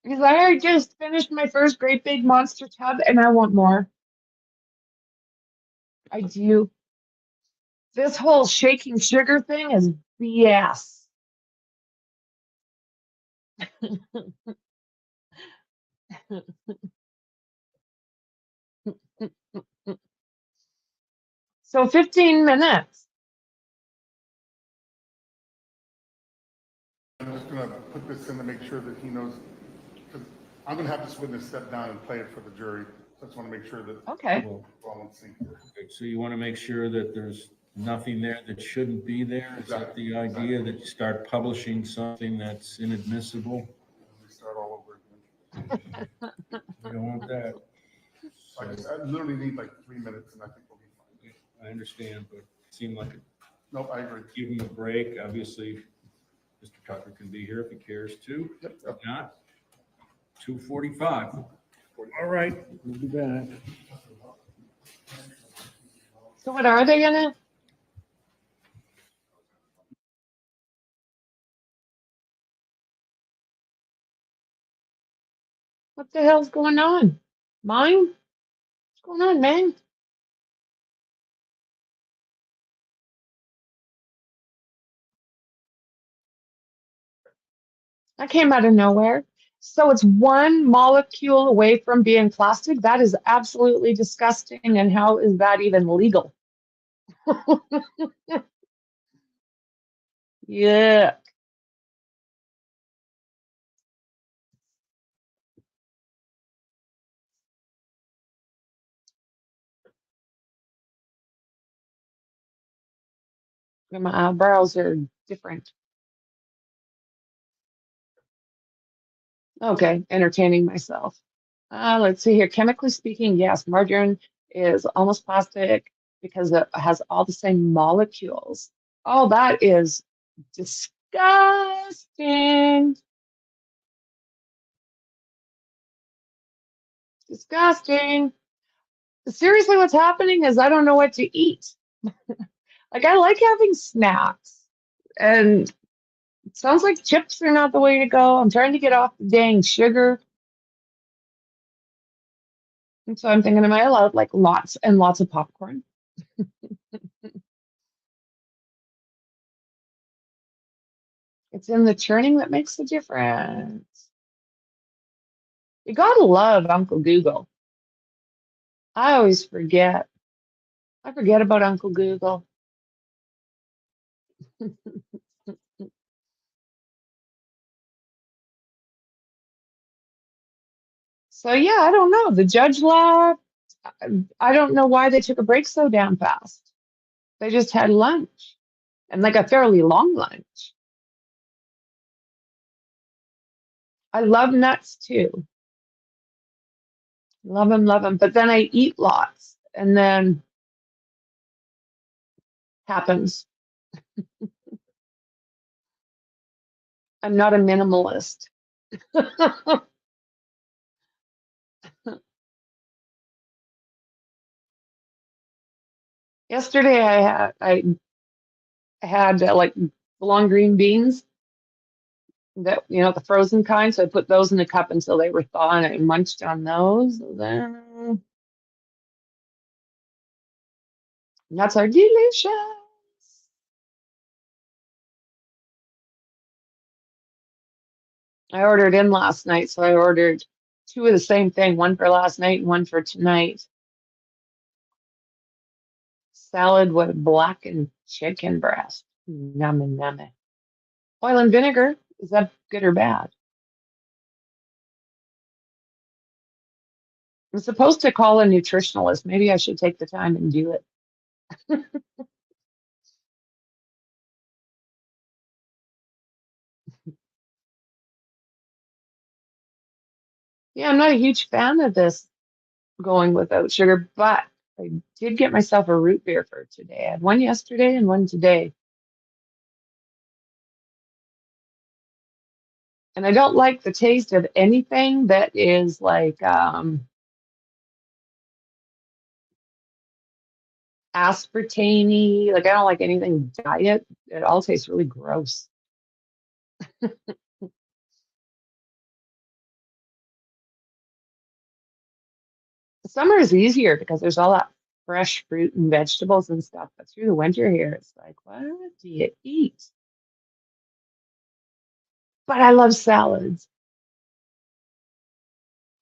Because I just finished my first great big monster tub and I want more. I do. This whole shaking sugar thing is BS. So 15 minutes. I'm just gonna put this in to make sure that he knows, because I'm gonna have this witness step down and play it for the jury. So I just wanna make sure that Okay. we're all in sync here. Okay, so you want to make sure that there's nothing there that shouldn't be there? Is that the idea, that you start publishing something that's inadmissible? We start all over again. We don't want that. I literally need like 3 minutes and I think we'll be fine. I understand, but it seemed like Nope, I agree. give him a break. Obviously, Mr. Tucker can be here if he cares to. Yep. If not, 2:45. All right, we'll be back. So what are they gonna? What the hell's going on? Mine? What's going on, man? That came out of nowhere. So it's one molecule away from being plastic. That is absolutely disgusting. And how is that even legal? Yeah. My eyebrows are different. Okay, entertaining myself. Let's see here. Chemically speaking, yes, margarine is almost plastic because it has all the same molecules. Oh, that is disgusting. Disgusting. Seriously, what's happening is I don't know what to eat. Like, I like having snacks, and it sounds like chips are not the way to go. I'm trying to get off the dang sugar. And so I'm thinking, am I allowed like lots and lots of popcorn? It's in the churning that makes the difference. You gotta love Uncle Google. I always forget. I forget about Uncle Google. So yeah, I don't know. The judge left. I don't know why they took a break so damn fast. They just had lunch, and like a fairly long lunch. I love nuts too. Love them. But then I eat lots, and then happens. I'm not a minimalist. Yesterday I had like long green beans that the frozen kind. So I put those in a cup until they were thawed, and I munched on those. Then nuts are delicious. I ordered in last night, so I ordered two of the same thing, one for last night and one for tonight. Salad with blackened chicken breast. Yummy, yummy. Oil and vinegar, is that good or bad? I'm supposed to call a nutritionalist. Maybe I should take the time and do it. Yeah, I'm not a huge fan of this going without sugar, but I did get myself a root beer for today. I had one yesterday and one today. And I don't like the taste of anything that is like aspartame-y. Like I don't like anything diet. It all tastes really gross. Summer is easier because there's all that fresh fruit and vegetables and stuff. But through the winter here, it's like, what do you eat? But I love salads.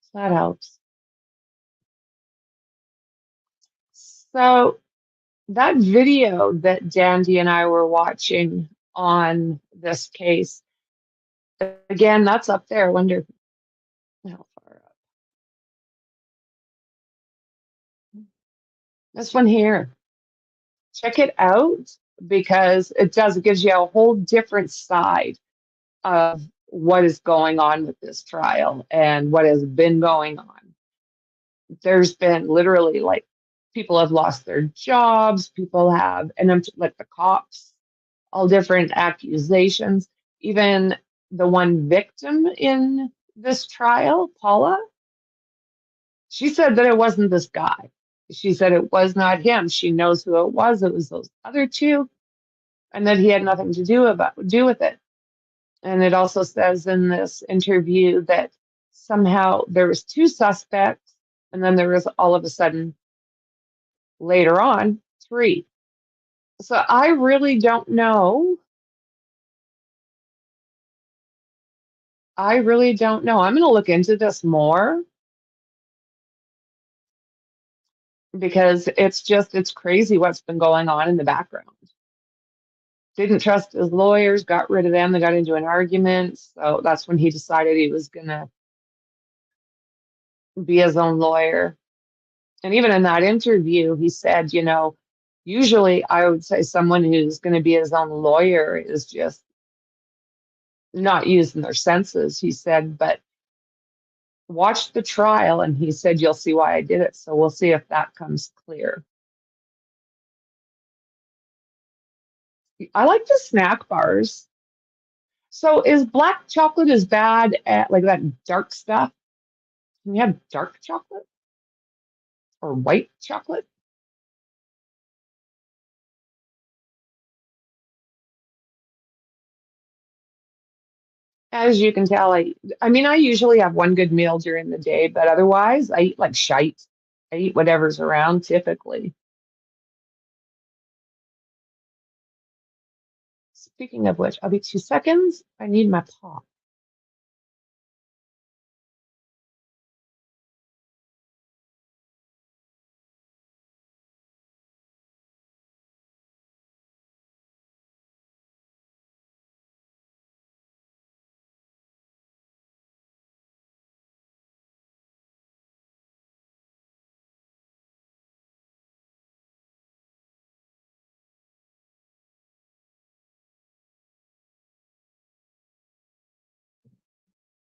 So that helps. So that video that Dandy and I were watching on this case, again, that's up there. I wonder how far up. This one here. Check it out because it gives you a whole different side of what is going on with this trial and what has been going on. There's been literally like people have lost their jobs, people have, and I'm like the cops, all different accusations. Even the one victim in this trial, Paula, she said that it wasn't this guy. She said it was not him. She knows who it was. It was those other two, and that he had nothing to do with it. And it also says in this interview that somehow there was two suspects, and then there was all of a sudden later on three. So I really don't know. I really don't know. I'm going to look into this more because it's crazy what's been going on in the background. Didn't trust his lawyers, got rid of them. They got into an argument. So that's when he decided he was going to be his own lawyer. And even in that interview, he said, usually I would say someone who's going to be his own lawyer is just not using their senses. He said, but watch the trial. And he said, you'll see why I did it. So we'll see if that comes clear. I like the snack bars. So is black chocolate as bad at like that dark stuff? Can you have dark chocolate or white chocolate? As you can tell, I mean, I usually have one good meal during the day, but otherwise I eat like shite. I eat whatever's around typically. Speaking of which, I'll be 2 seconds. I need my pop.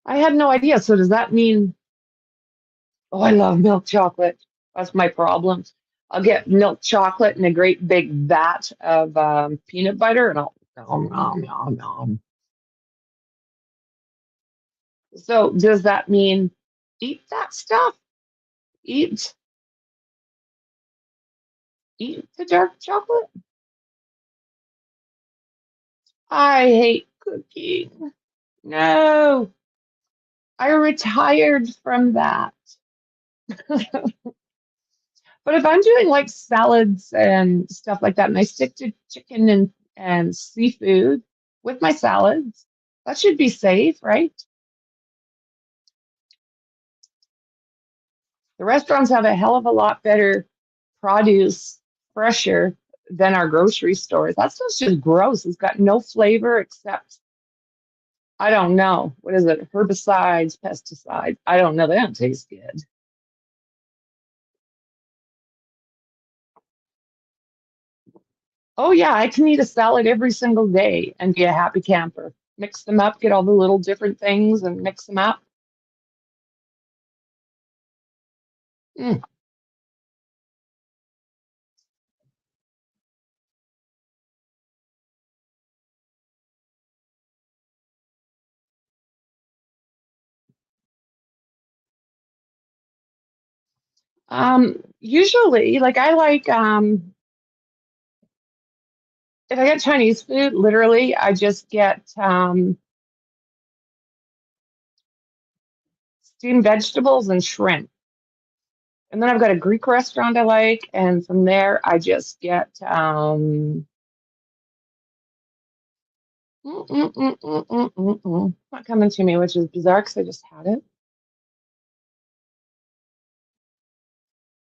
I had no idea. So does that mean, oh, I love milk chocolate. That's my problem. I'll get milk chocolate and a great big vat of peanut butter and I'll nom, nom, nom, nom. So does that mean eat that stuff? Eat the dark chocolate? I hate cooking. No, I retired from that. But if I'm doing like salads and stuff like that, and I stick to chicken and seafood with my salads, that should be safe, right? The restaurants have a hell of a lot better produce, fresher than our grocery stores. That stuff's just gross. It's got no flavor except, I don't know, what is it? Herbicides, pesticides. I don't know. They don't taste good. Oh yeah, I can eat a salad every single day and be a happy camper. Mix them up, get all the little different things and mix them up. Mm. Usually, like I like if I get Chinese food, literally, I just get steamed vegetables and shrimp. And then I've got a Greek restaurant I like, and from there I just get not coming to me, which is bizarre because I just had it.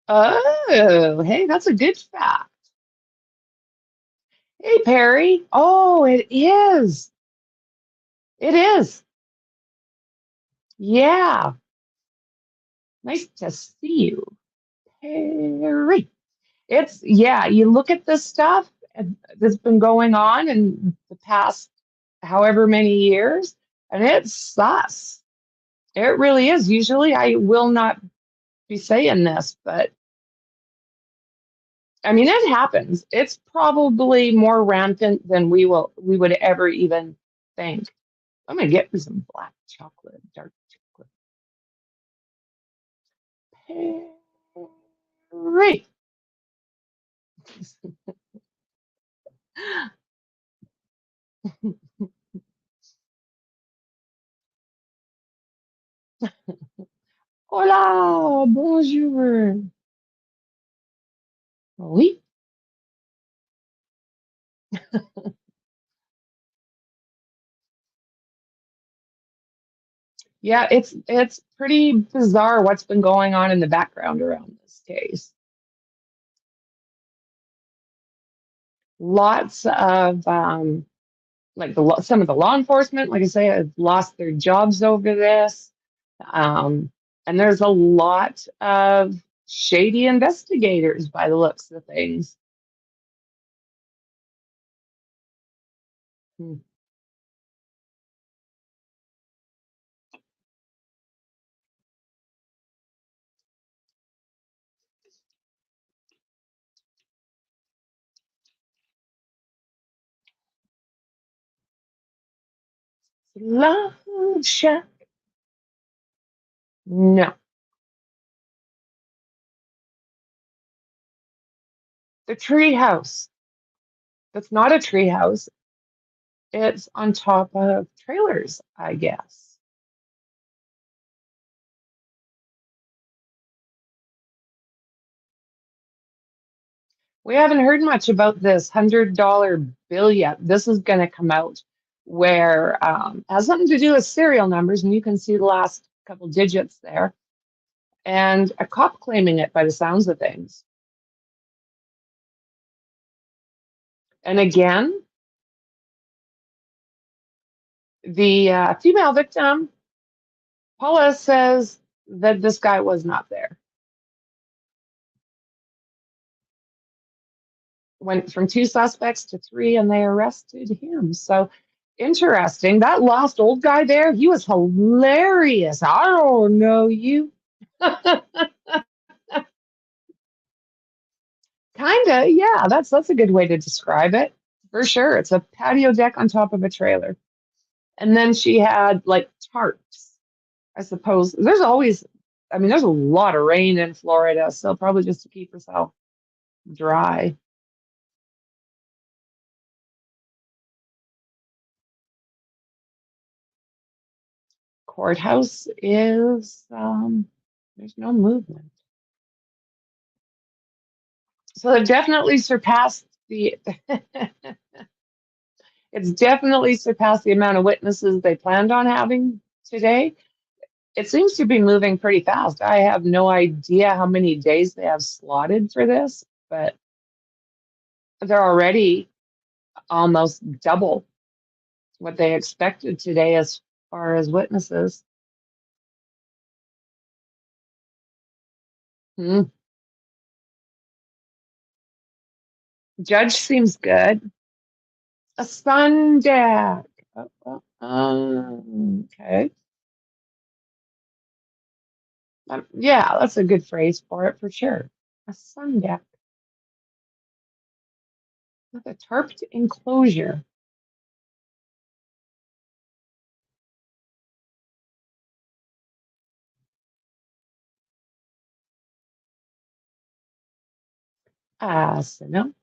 Oh, hey, that's a good fact. Hey, Perry. Oh, it is. It is. Yeah. Nice to see you, Perry. It's, yeah, you look at this stuff that's been going on in the past however many years, and it's sus. It really is. Usually I will not be saying this, but I mean, it happens. It's probably more rampant than we would ever even think. I'm gonna get me some black chocolate, dark chocolate. Great. Hola, bonjour. Oui. Yeah, it's pretty bizarre what's been going on in the background around this case. Lots of like some of the law enforcement, like I say, have lost their jobs over this. And there's a lot of shady investigators by the looks of things. Hmm. Love shack. No, the tree house. That's not a tree house. It's on top of trailers, I guess. We haven't heard much about this $100 bill yet. This is going to come out where has something to do with serial numbers, and you can see the last couple digits there. And a cop claiming it by the sounds of things. And again, the female victim, Paula, says that this guy was not there. Went from 2 suspects to 3, and they arrested him. So interesting. That last old guy there, he was hilarious. I don't know you. Kinda, yeah. That's a good way to describe it. For sure. It's a patio deck on top of a trailer. And then she had like tarps. I suppose there's always, I mean, there's a lot of rain in Florida, so probably just to keep herself dry. Courthouse is, there's no movement. So they've definitely surpassed the, it's definitely surpassed the amount of witnesses they planned on having today. It seems to be moving pretty fast. I have no idea how many days they have slotted for this, but they're already almost double what they expected today as far as witnesses. Hmm. Judge seems good. A sun deck. Okay. Yeah, that's a good phrase for it for sure. A sun deck with a tarped enclosure. So no.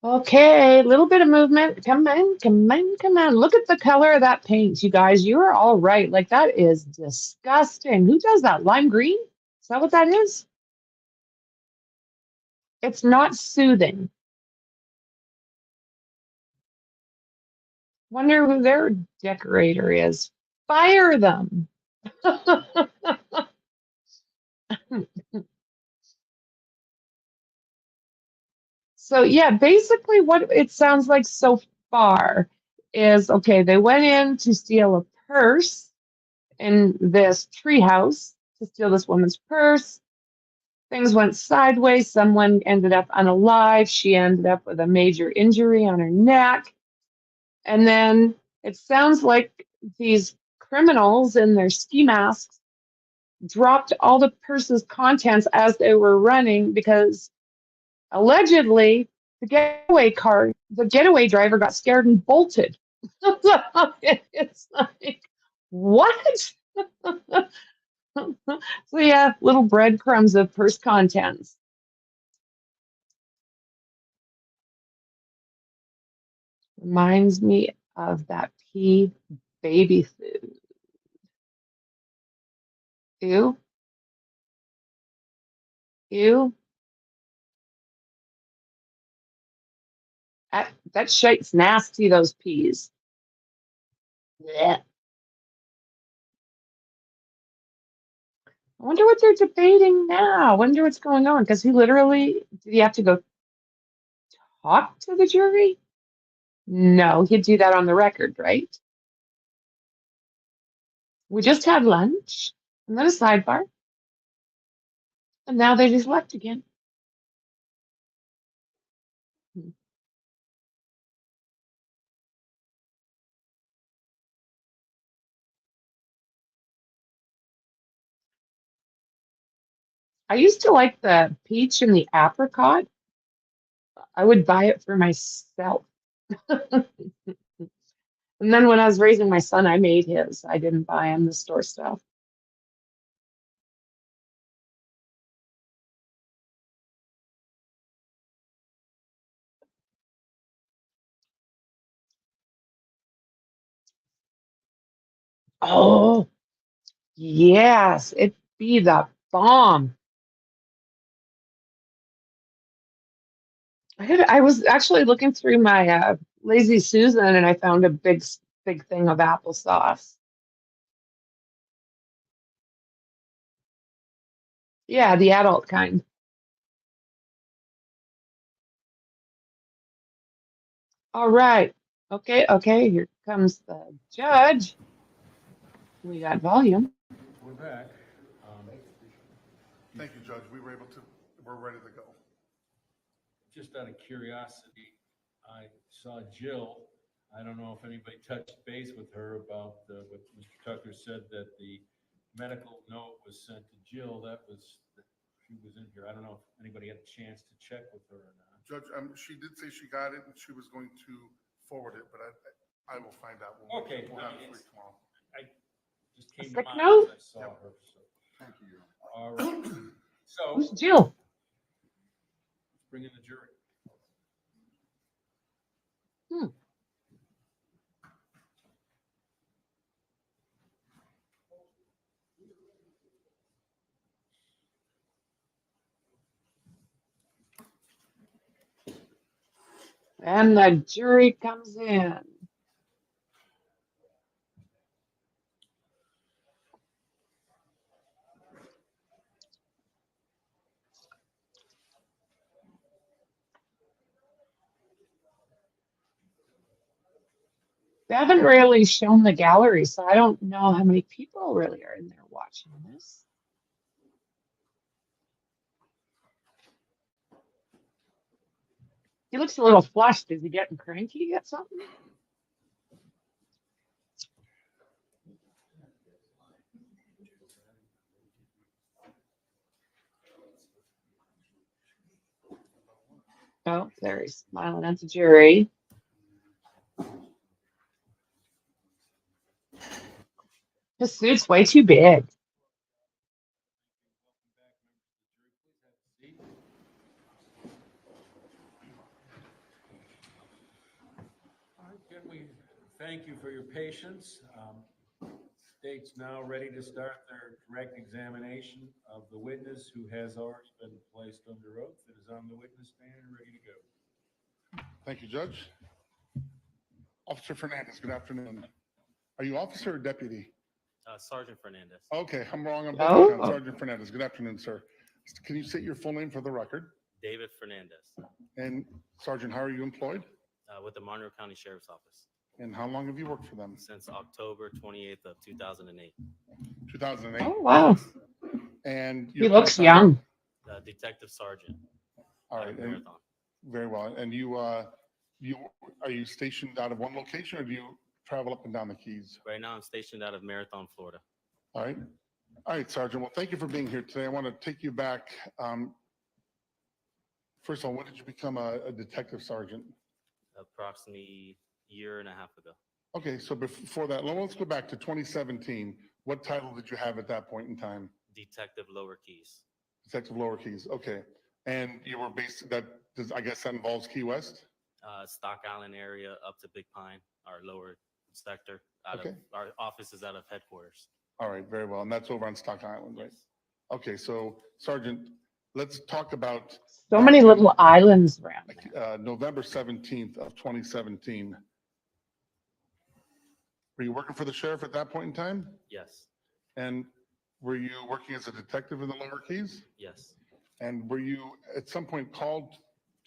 Okay, a little bit of movement. Come on, come on, come on. Look at the color of that paint, you guys. You are all right. Like, that is disgusting. Who does that? Lime green? Is that what that is? It's not soothing. Wonder who their decorator is. Fire them. So yeah, basically what it sounds like so far is, okay, they went in to steal a purse in this treehouse to steal this woman's purse. Things went sideways. Someone ended up unalive. She ended up with a major injury on her neck. And then it sounds like these criminals in their ski masks dropped all the purse's contents as they were running because allegedly the getaway driver got scared and bolted. It's like, what? So yeah, little breadcrumbs of purse contents. Reminds me of that pea baby food. Ew, ew. That shite's nasty, those peas. Blech. I wonder what they're debating now. I wonder what's going on. Because did he have to go talk to the jury? No, he'd do that on the record, right? We just had lunch and then a sidebar, and now they just left again. I used to like the peach and the apricot. I would buy it for myself. And then when I was raising my son, I made his. I didn't buy him the store stuff. Oh, yes, it'd be the bomb. I was actually looking through my Lazy Susan and I found a big thing of applesauce. Yeah, the adult kind. All right. Okay, here comes the judge. We got volume. We're back. Thank you, Judge. We're ready to go. Just out of curiosity, I saw Jill. I don't know if anybody touched base with her about what Mr. Tucker said, that the medical note was sent to Jill. She was in here. I don't know if anybody had a chance to check with her or not. Judge, she did say she got it and she was going to forward it, but I will find out. Okay. We'll have it for you tomorrow. I just came Sick to mind note? as I saw her. So. Thank you. All right. So Who's Jill? let's bring in the jury. And the jury comes in. They haven't really shown the gallery, so I don't know how many people really are in there watching this. He looks a little flushed. Is he getting cranky at something? Oh, there he's smiling at the jury. His suit's way too big. All right, can we thank you for your patience? State's now ready to start their direct examination of the witness who has already been placed under oath and is on the witness stand and ready to go. Thank you, Judge. Officer Fernandez, good afternoon. Are you officer or deputy? Sergeant Fernandez. Okay, I'm wrong on both Oh. accounts. Sergeant Fernandez, good afternoon, sir. Can you state your full name for the record? David Fernandez, And Sergeant, how are you employed? with the Monroe County Sheriff's Office And how long have you worked for them? since October 28th of 2008. 2008? Oh, wow. And He your looks title? young. Detective Sergeant. All out right, of and- Marathon. very well. And are you stationed out of one location or do you travel up and down the Keys? Right now, I'm stationed out of Marathon, Florida. All right. All right, Sergeant. Well, thank you for being here today. I want to take you back. First of all, when did you become a detective sergeant? Approximately a year and a half ago. Okay, so before that, let's go back to 2017. What title did you have at that point in time? Detective Lower Keys. Detective Lower Keys. Okay. And you were based, I guess that involves Key West? Stock Island area up to Big Pine, our lower sector. Okay. Our office is out of headquarters. All right, very well. And that's over on Stock Island, right? Yes. Okay, so Sergeant, let's talk about So many little islands around there. November 17th of 2017. Were you working for the sheriff at that point in time? Yes. And were you working as a detective in the Lower Keys? Yes. And were you at some point called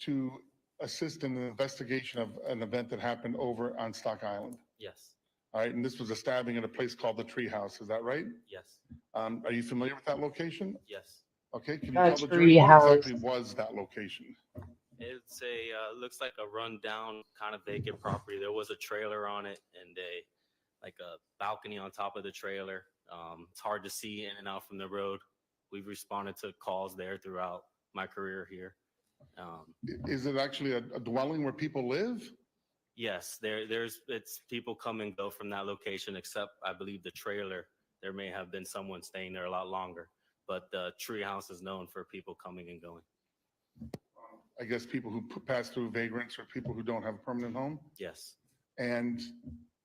to assist in the investigation of an event that happened over on Stock Island? Yes. All right, and this was a stabbing at a place called the Treehouse, is that right? Yes. Are you familiar with that location? Yes. Okay, can you The tell the jury what Treehouse. exactly was that location? It's looks like a rundown kind of vacant property. There was a trailer on it and like a balcony on top of the trailer. It's hard to see in and out from the road. We've responded to calls there throughout my career here. Is it actually a dwelling where people live? Yes, it's people come and go from that location, except I believe the trailer. There may have been someone staying there a lot longer, but the treehouse is known for people coming and going. I guess people who pass through vagrants or people who don't have a permanent home? Yes, And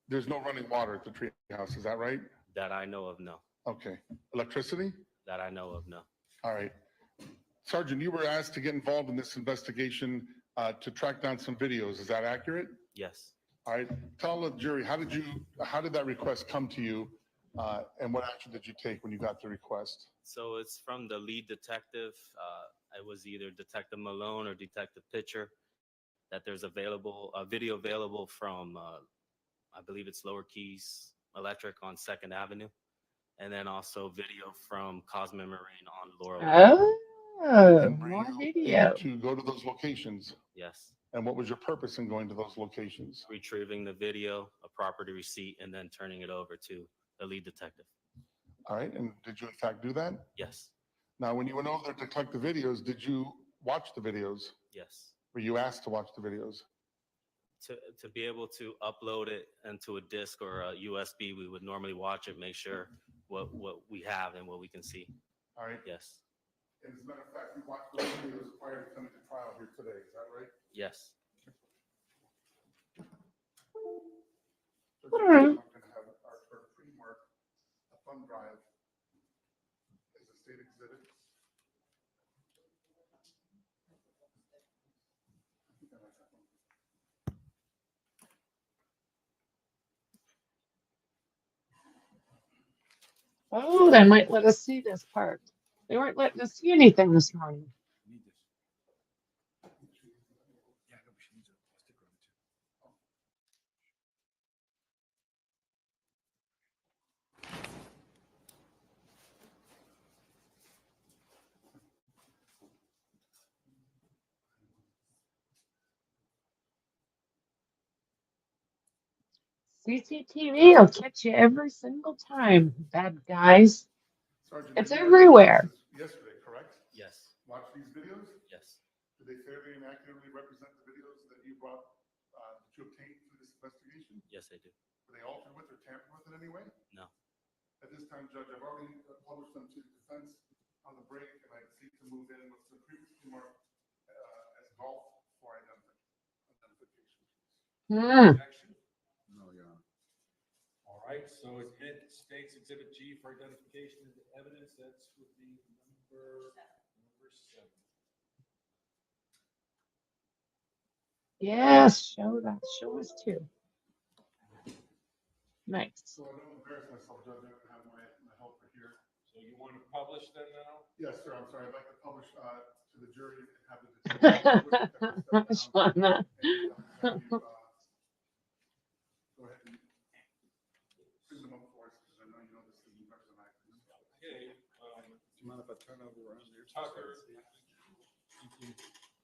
there's no running water at the Treehouse, is that right? that I know of, no. Okay. Electricity? That I know of, no. All right. Sergeant, you were asked to get involved in this investigation to track down some videos. Is that accurate? Yes. All right. Tell the jury, how did that request come to you? And what action did you take when you got the request? So it's from the lead detective. It was either Detective Malone or Detective Pitcher, that there's a video available from, I believe it's Lower Keys Electric on 2nd Avenue. And then also video from Cosme Marine on Laurel. Oh, And were more you video. able to go to those locations? Yes. And what was your purpose in going to those locations? Retrieving the video, a property receipt, and then turning it over to the lead detective. All right. And did you in fact do that? Yes. Now, when you went over there to collect the videos, did you watch the videos? Yes. Were you asked to watch the videos? To be able to upload it into a disc or a USB, we would normally watch it, make sure what we have and what we can see. All right. Yes. And as a matter of fact, you watched those videos prior to coming to trial here today. Is that right? Yes. So today, I'm going to have our pre-mark a thumb drive as a state exhibit. Oh, they might let us see this part. They weren't letting us see anything this morning. CCTV will catch you every single time, bad guys. Sergeant, It's you were everywhere. yesterday, correct? Yes. Watch these videos? Yes. Do they fairly and accurately represent the videos that you brought, that you obtained through this investigation? Yes, I do. Were they altered with or tampered with in any way? No. At this time, Judge, I've already published them to the defense on the break, and I seek to move in what's been previously marked as golf for identification. Hmm. Objection? No, Your Honor. All right, so admit State's Exhibit G for identification of the evidence. That's would be number 7. Yes, show that. Show us too. Nice. So I don't embarrass myself, Judge, I have my helper here. So you want to publish them now? Yes, sir, I'm sorry, I'd like to publish to the jury and have the detective step Shauna. down and have you, go ahead and bring them up for us, because I know you know this is better than I can. Okay. Do you mind if I turn over around here? Tucker, he can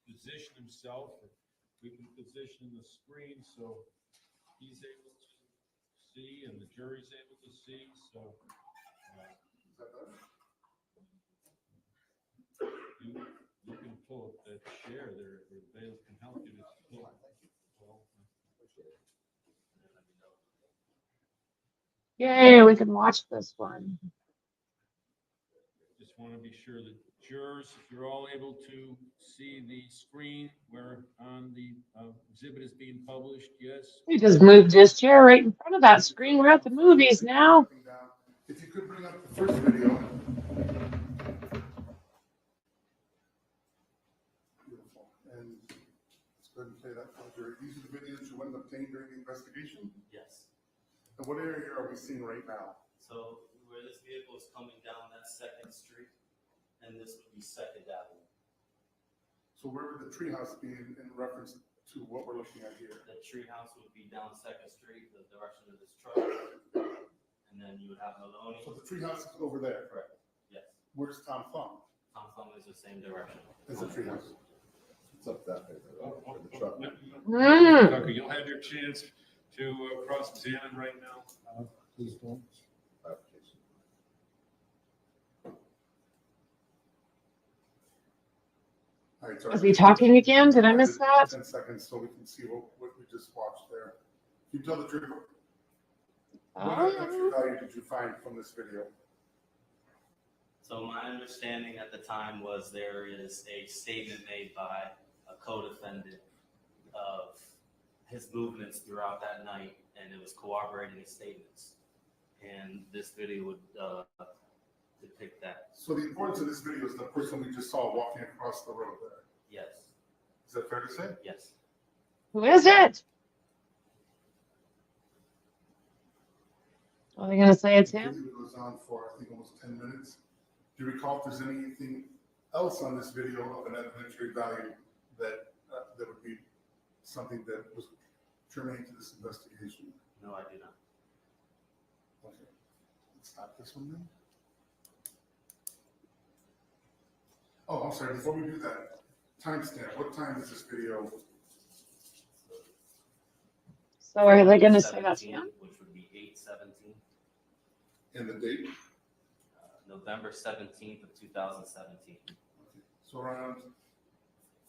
position himself. We can position the screen so he's able to see and the jury's able to see. So Is that better? you can pull up that chair there, or they can help you to pull. Well, Yay, we can watch this one. just want to be sure that jurors, if you're all able to see the screen where on the exhibit is being published, yes? We just moved his chair right in front of that screen. We're at the movies now. If you could bring up the first video. Beautiful. And let's go ahead and play that for the jury. These are the videos you went and obtained during the investigation? Yes. And what area are we seeing right now? So where this vehicle is coming down that 2nd Street, and this would be 2nd Avenue. So where would the treehouse be in reference to what we're looking at here? The tree house would be down 2nd Street, the direction of this truck. And then you would have Maloney. So the treehouse is over there. Correct. Yes. Where's Tom Thumb? Tom Thumb is the same direction. Is the treehouse? It's up that way, where the truck. Tucker, you'll have your chance to cross-examine right now. Please don't. Clarification. All right, so Was he talking again? Did I miss that? 10 seconds so we can see what we just watched there. Can you tell the jury, what extra value did you find from this video? So my understanding at the time was there is a statement made by a co-defendant of his movements throughout that night, and it was corroborating his statements. And this video would depict that. So the importance of this video is the person we just saw walking across the road there. Yes. Is that fair to say? Yes. Who is it? Are they gonna say it's The him? video goes on for, I think, almost 10 minutes. Do you recall if there's anything else on this video of an evidentiary value that that would be something that was germane to this investigation? No, I do not. Okay. Let's stop this one then. Oh, I'm sorry, before we do that, timestamp, what time is this video? So are they gonna say that's him? Which would be 8/17, And the date? November 17th of 2017. So around,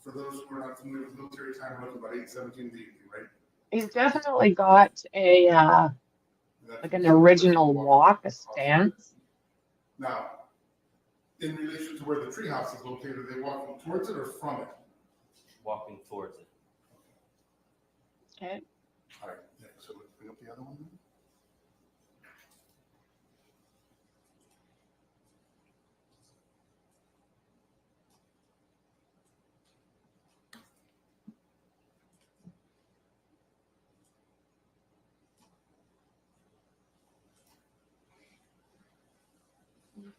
for those who are not familiar with military time, we're looking about 8:17 in the evening, right? He's definitely got a like an original walk, a stance. Now, in relation to where the treehouse is located, are they walking towards it or from it? Walking towards it. Okay. All right, yeah, so let's bring up the other one then.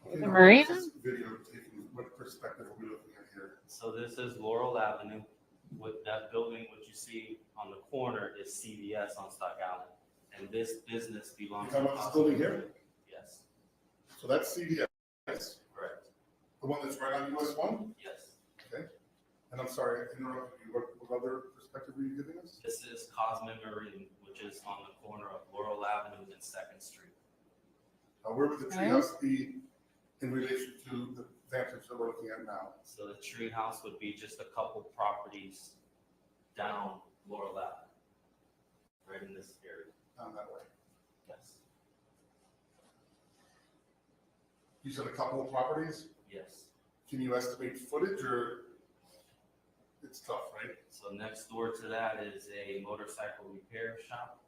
Okay, The now, marina? what's this video taking, what perspective are we looking at here? So this is Laurel Avenue. With that building, what you see on the corner is CVS on Stock Island. And this business belongs You talking about this building here? Yes, So that's CVS, correct. the one that's right on US 1? Yes. Okay. And I'm sorry, I interrupted you. What other perspective were you giving us? This is Cosmin Marine, which is on the corner of Laurel Avenue and 2nd Street. Where would the treehouse be in relation to the vantage that we're looking at now? So the tree house would be just a couple properties down Laurel Ave, right in this area. Down that way. Yes. You said a couple of properties? Yes. Can you estimate footage or it's tough, right? So next door to that is a motorcycle repair shop.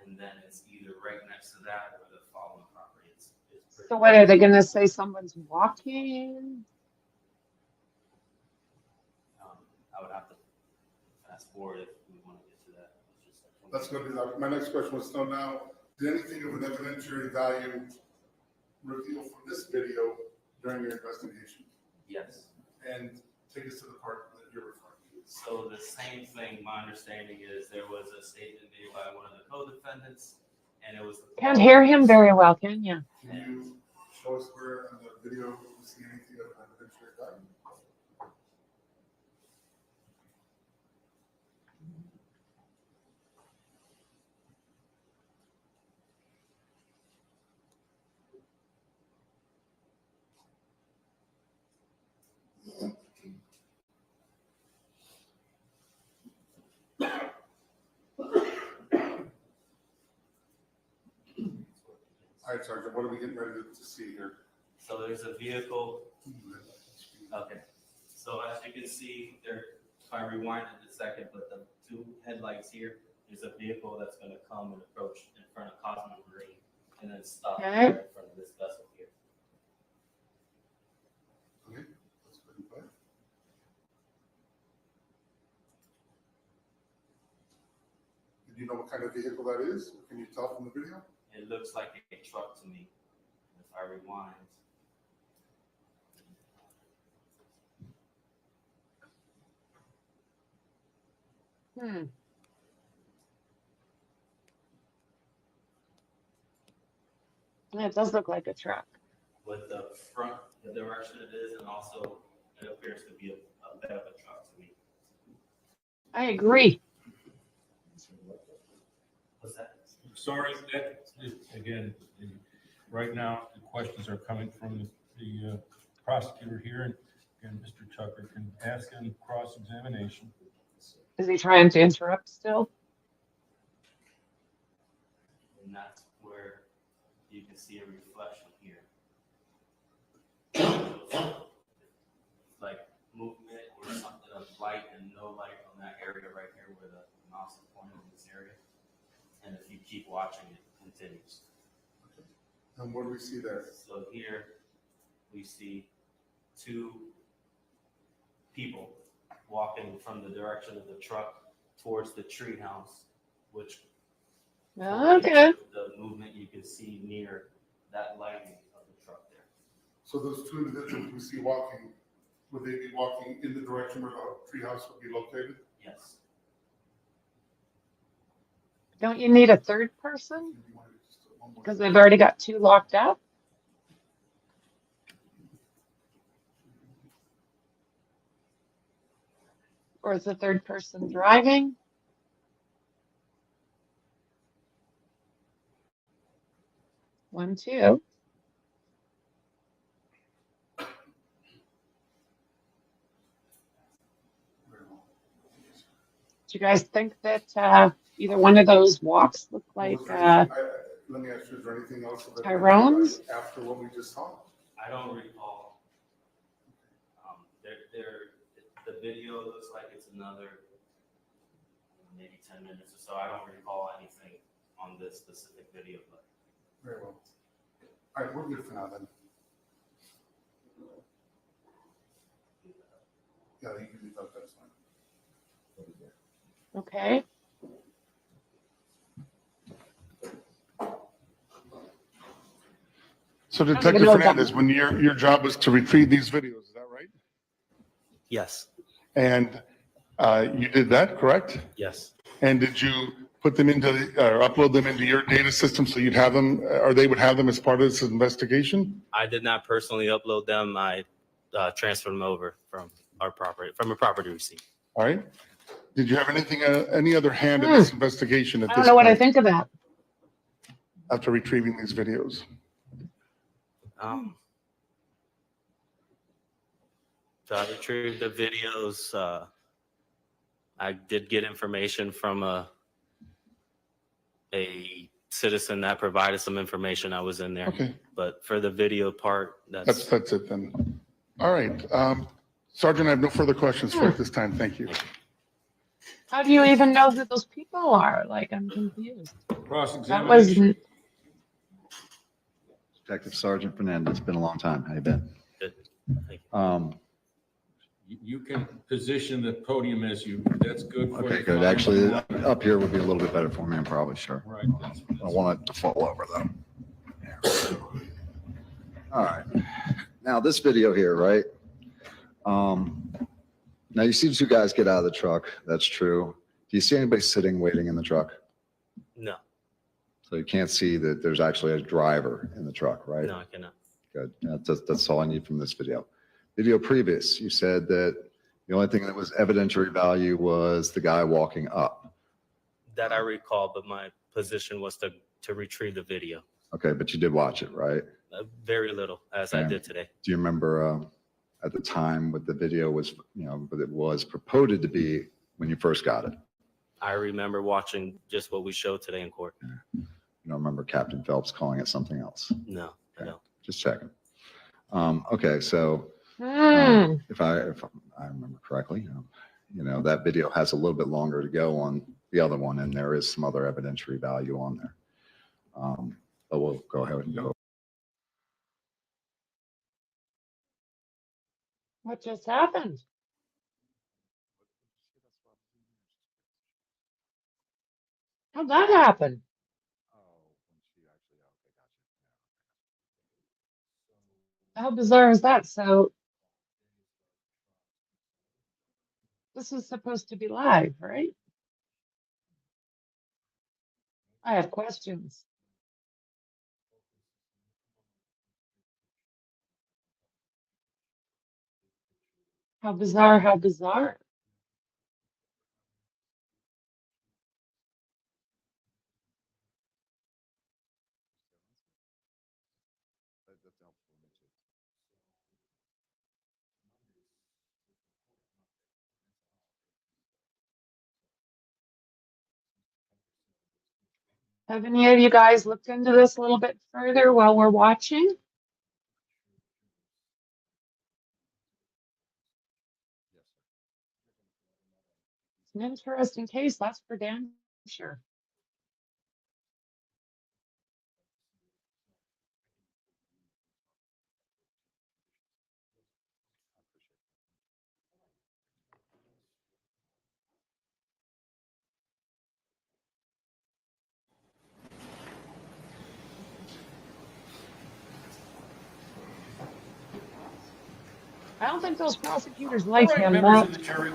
And then it's either right next to that or the following property. It's pretty. So what are they gonna say? Someone's walking? I would have to fast forward if we want to get to that. It's just like- That's going to be, my next question was, so now, did anything of an evidentiary value reveal from this video during your investigation? Yes. And take us to the part that you're referring to. So the same thing, my understanding is there was a statement made by one of the co-defendants, and it was. Can't hear him very well, can you? Can you show us where on the video you see anything of an evidentiary value? All right, Sergeant, what are we getting ready to see here? So there's a vehicle. Okay. So as you can see, there, if I rewind it a second, but the two headlights here, there's a vehicle that's going to come and approach in front of Cosmo Marine and then stop Okay. right in front of this vessel here. Okay, let's go ahead and play. Do you know what kind of vehicle that is? Can you tell from the video? It looks like a truck to me. If I rewind. Hmm. Yeah, it does look like a truck. With the front, the direction it is, and also it appears to be a bit of a truck to me. I agree. What's that? Sorry, that, again, right now, the questions are coming from the prosecutor here, and Mr. Tucker can ask him cross-examination. Is he trying to interrupt still? And that's where you can see a reflection here. Like movement or something of light and no light on that area right here where the mouse is pointing in this area. And if you keep watching, it continues. And what do we see there? So here we see two people walking from the direction of the truck towards the tree house, which Okay. the movement you can see near that lighting of the truck there. So those two individuals we see walking, would they be walking in the direction where the treehouse would be located? Yes. Don't you need a third person? Do you want to just one more? Because they've already got two locked up. Or is the third person driving? One, two. Do you guys think that either one of those walks look like Let me ask you, is there anything else that Tyrone's? after what we just saw? I don't recall. The video looks like it's another maybe 10 minutes or so. I don't recall anything on this specific video, but Very well. All right, we're good for now then. Yeah, you can leave that, that's fine. okay? So even Detective know that- Fernandez, when your job was to retrieve these videos, is that right? yes, And you did that, correct? yes. And did you put them into, or upload them into your data system so you'd have them, or they would have them as part of this investigation? I did not personally upload them. I transferred them over from a property receipt. All right? Did you have anything, any other hand in this investigation at I this don't know what I point think of that. after retrieving these videos? So I retrieved the videos. I did get information from a citizen that provided some information. I was in there. Okay. But for the video part, That's it then. All right. Sergeant, I have no further questions for you at this time. Thank you. How do you even know who those people are? Like, I'm confused. That was Cross-examination. Detective Sergeant Fernandez, it's been a long time. How you been? good. Thank you. You can position the podium as you, that's good for you. Okay, good. Actually, up here would be a little bit better for me, I'm probably sure. Right. I don't want it to fall over though. All right. Now this video here, right? Now you see the two guys get out of the truck. That's true. Do you see anybody sitting, waiting in the truck? No, So you can't see that there's actually a driver in the truck, right? no, I cannot. Good. That's all I need from this video. Video previous, you said that the only thing that was evidentiary value was the guy walking up. That I recall, but my position was to retrieve the video. Okay, but you did watch it, right? Very little, as I Yeah. did today. Do you remember at the time what the video was, what it was purported to be when you first got it? I remember watching just what we showed today in court. You don't remember Captain Phelps calling it something else? No, I don't. Just checking. Okay, so if I remember correctly, that video has a little bit longer to go on the other one, and there is some other evidentiary value on there. But we'll go ahead and go. What just happened? How'd that happen? How bizarre is that? So this is supposed to be live, right? I have questions. How bizarre, how bizarre. Have any of you guys looked into this a little bit further while we're watching? It's an interesting case, that's for damn sure. I don't think those prosecutors like All right, him. members That of the jury,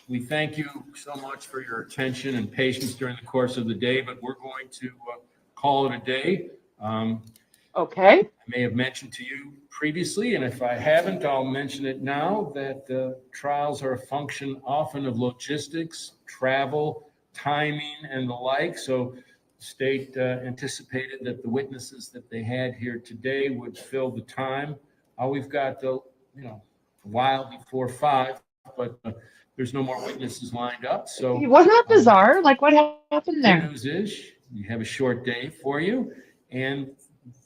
we thank you so much for your attention and patience during the course of the day, but we're going to call it a day. okay. I may have mentioned to you previously, and if I haven't, I'll mention it now, that trials are a function often of logistics, travel, timing, and the like. So the state anticipated that the witnesses that they had here today would fill the time. We've got a while before 5, but there's no more witnesses lined up. So Wasn't that bizarre? Like, what happened good there? news is we have a short day for you, and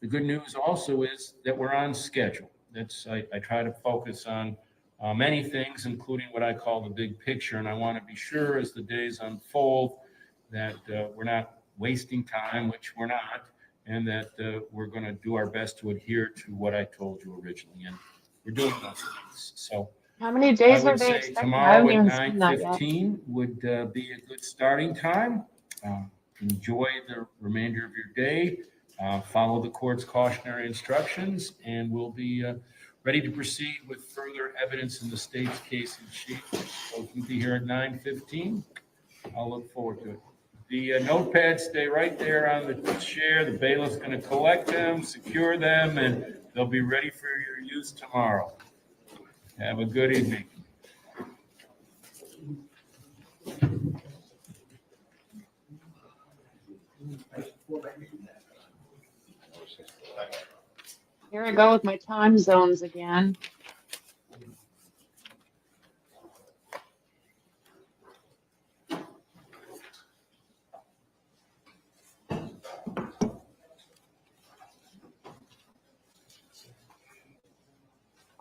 the good news also is that we're on schedule. I try to focus on many things, including what I call the big picture, and I want to be sure as the days unfold that we're not wasting time, which we're not, and that we're going to do our best to adhere to what I told you originally, and we're doing those things. So How many I days are would they say expecting? I tomorrow haven't at even seen that yet. 9:15 would be a good starting time. Enjoy the remainder of your day. Follow the court's cautionary instructions, and we'll be ready to proceed with further evidence in the state's case in chief. So if you'll be here at 9:15, I'll look forward to it. The notepads stay right there on the chair. The bailiff's going to collect them, secure them, and they'll be ready for your use tomorrow. Have a good evening. Here I go with my time zones again.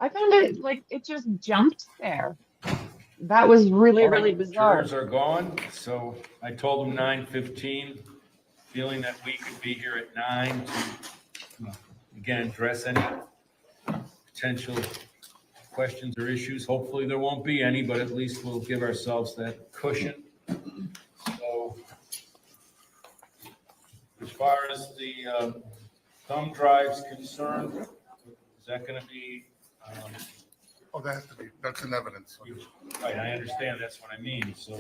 I found it like it just jumped there. That was really, All right, really bizarre. Jurors are gone, so I told them 9:15, feeling that we could be here at 9 to, again, address any potential questions or issues. Hopefully there won't be any, but at least we'll give ourselves that cushion. So as far as the thumb drive's concerned, is that going to be, Oh, that has to be, that's in evidence. right, I understand, that's what I mean. So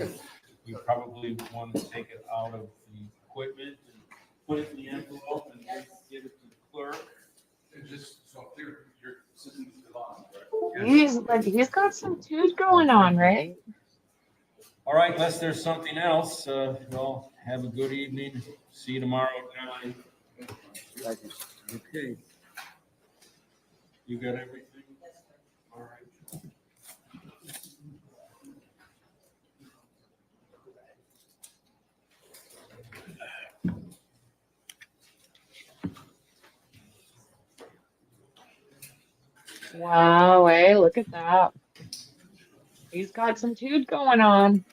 we probably want to take it out of the equipment and put it in the envelope and give it to the clerk. And just so clear, your system is still on, right? He's got some toot going on, right? All right, unless there's something else, well, have a good evening. See you tomorrow at 9. Okay. You got everything? All right. Wow, hey, look at that. He's got some toot going on.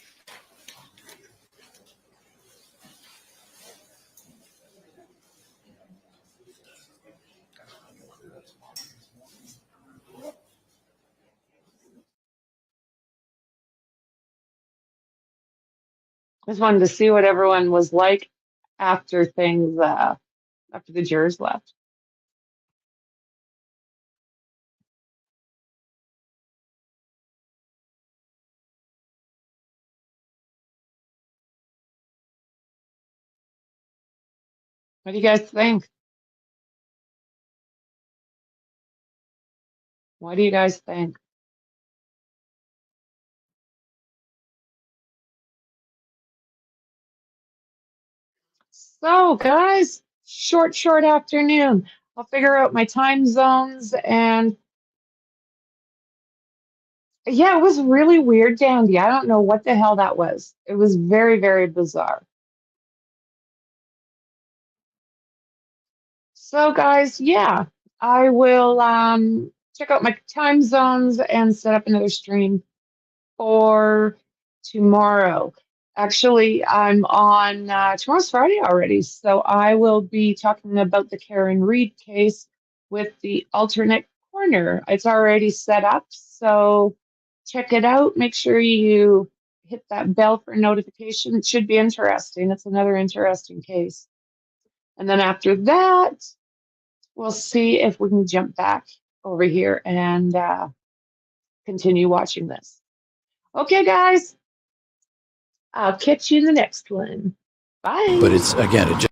Just wanted to see what everyone was like after things, after the jurors left. What do you guys think? What do you guys think? So, guys, short afternoon. I'll figure out my time zones and yeah, it was really weird, Dandy. I don't know what the hell that was. It was very, very bizarre. So, guys, yeah, I will check out my time zones and set up another stream for tomorrow. Actually, I'm on tomorrow's Friday already, so I will be talking about the Karen Reed case with the alternate corner. It's already set up, so check it out. Make sure you hit that bell for notification. It should be interesting. It's another interesting case. And then after that, we'll see if we can jump back over here and continue watching this. Okay, guys. I'll catch you in the next one. Bye. But it's, again, it just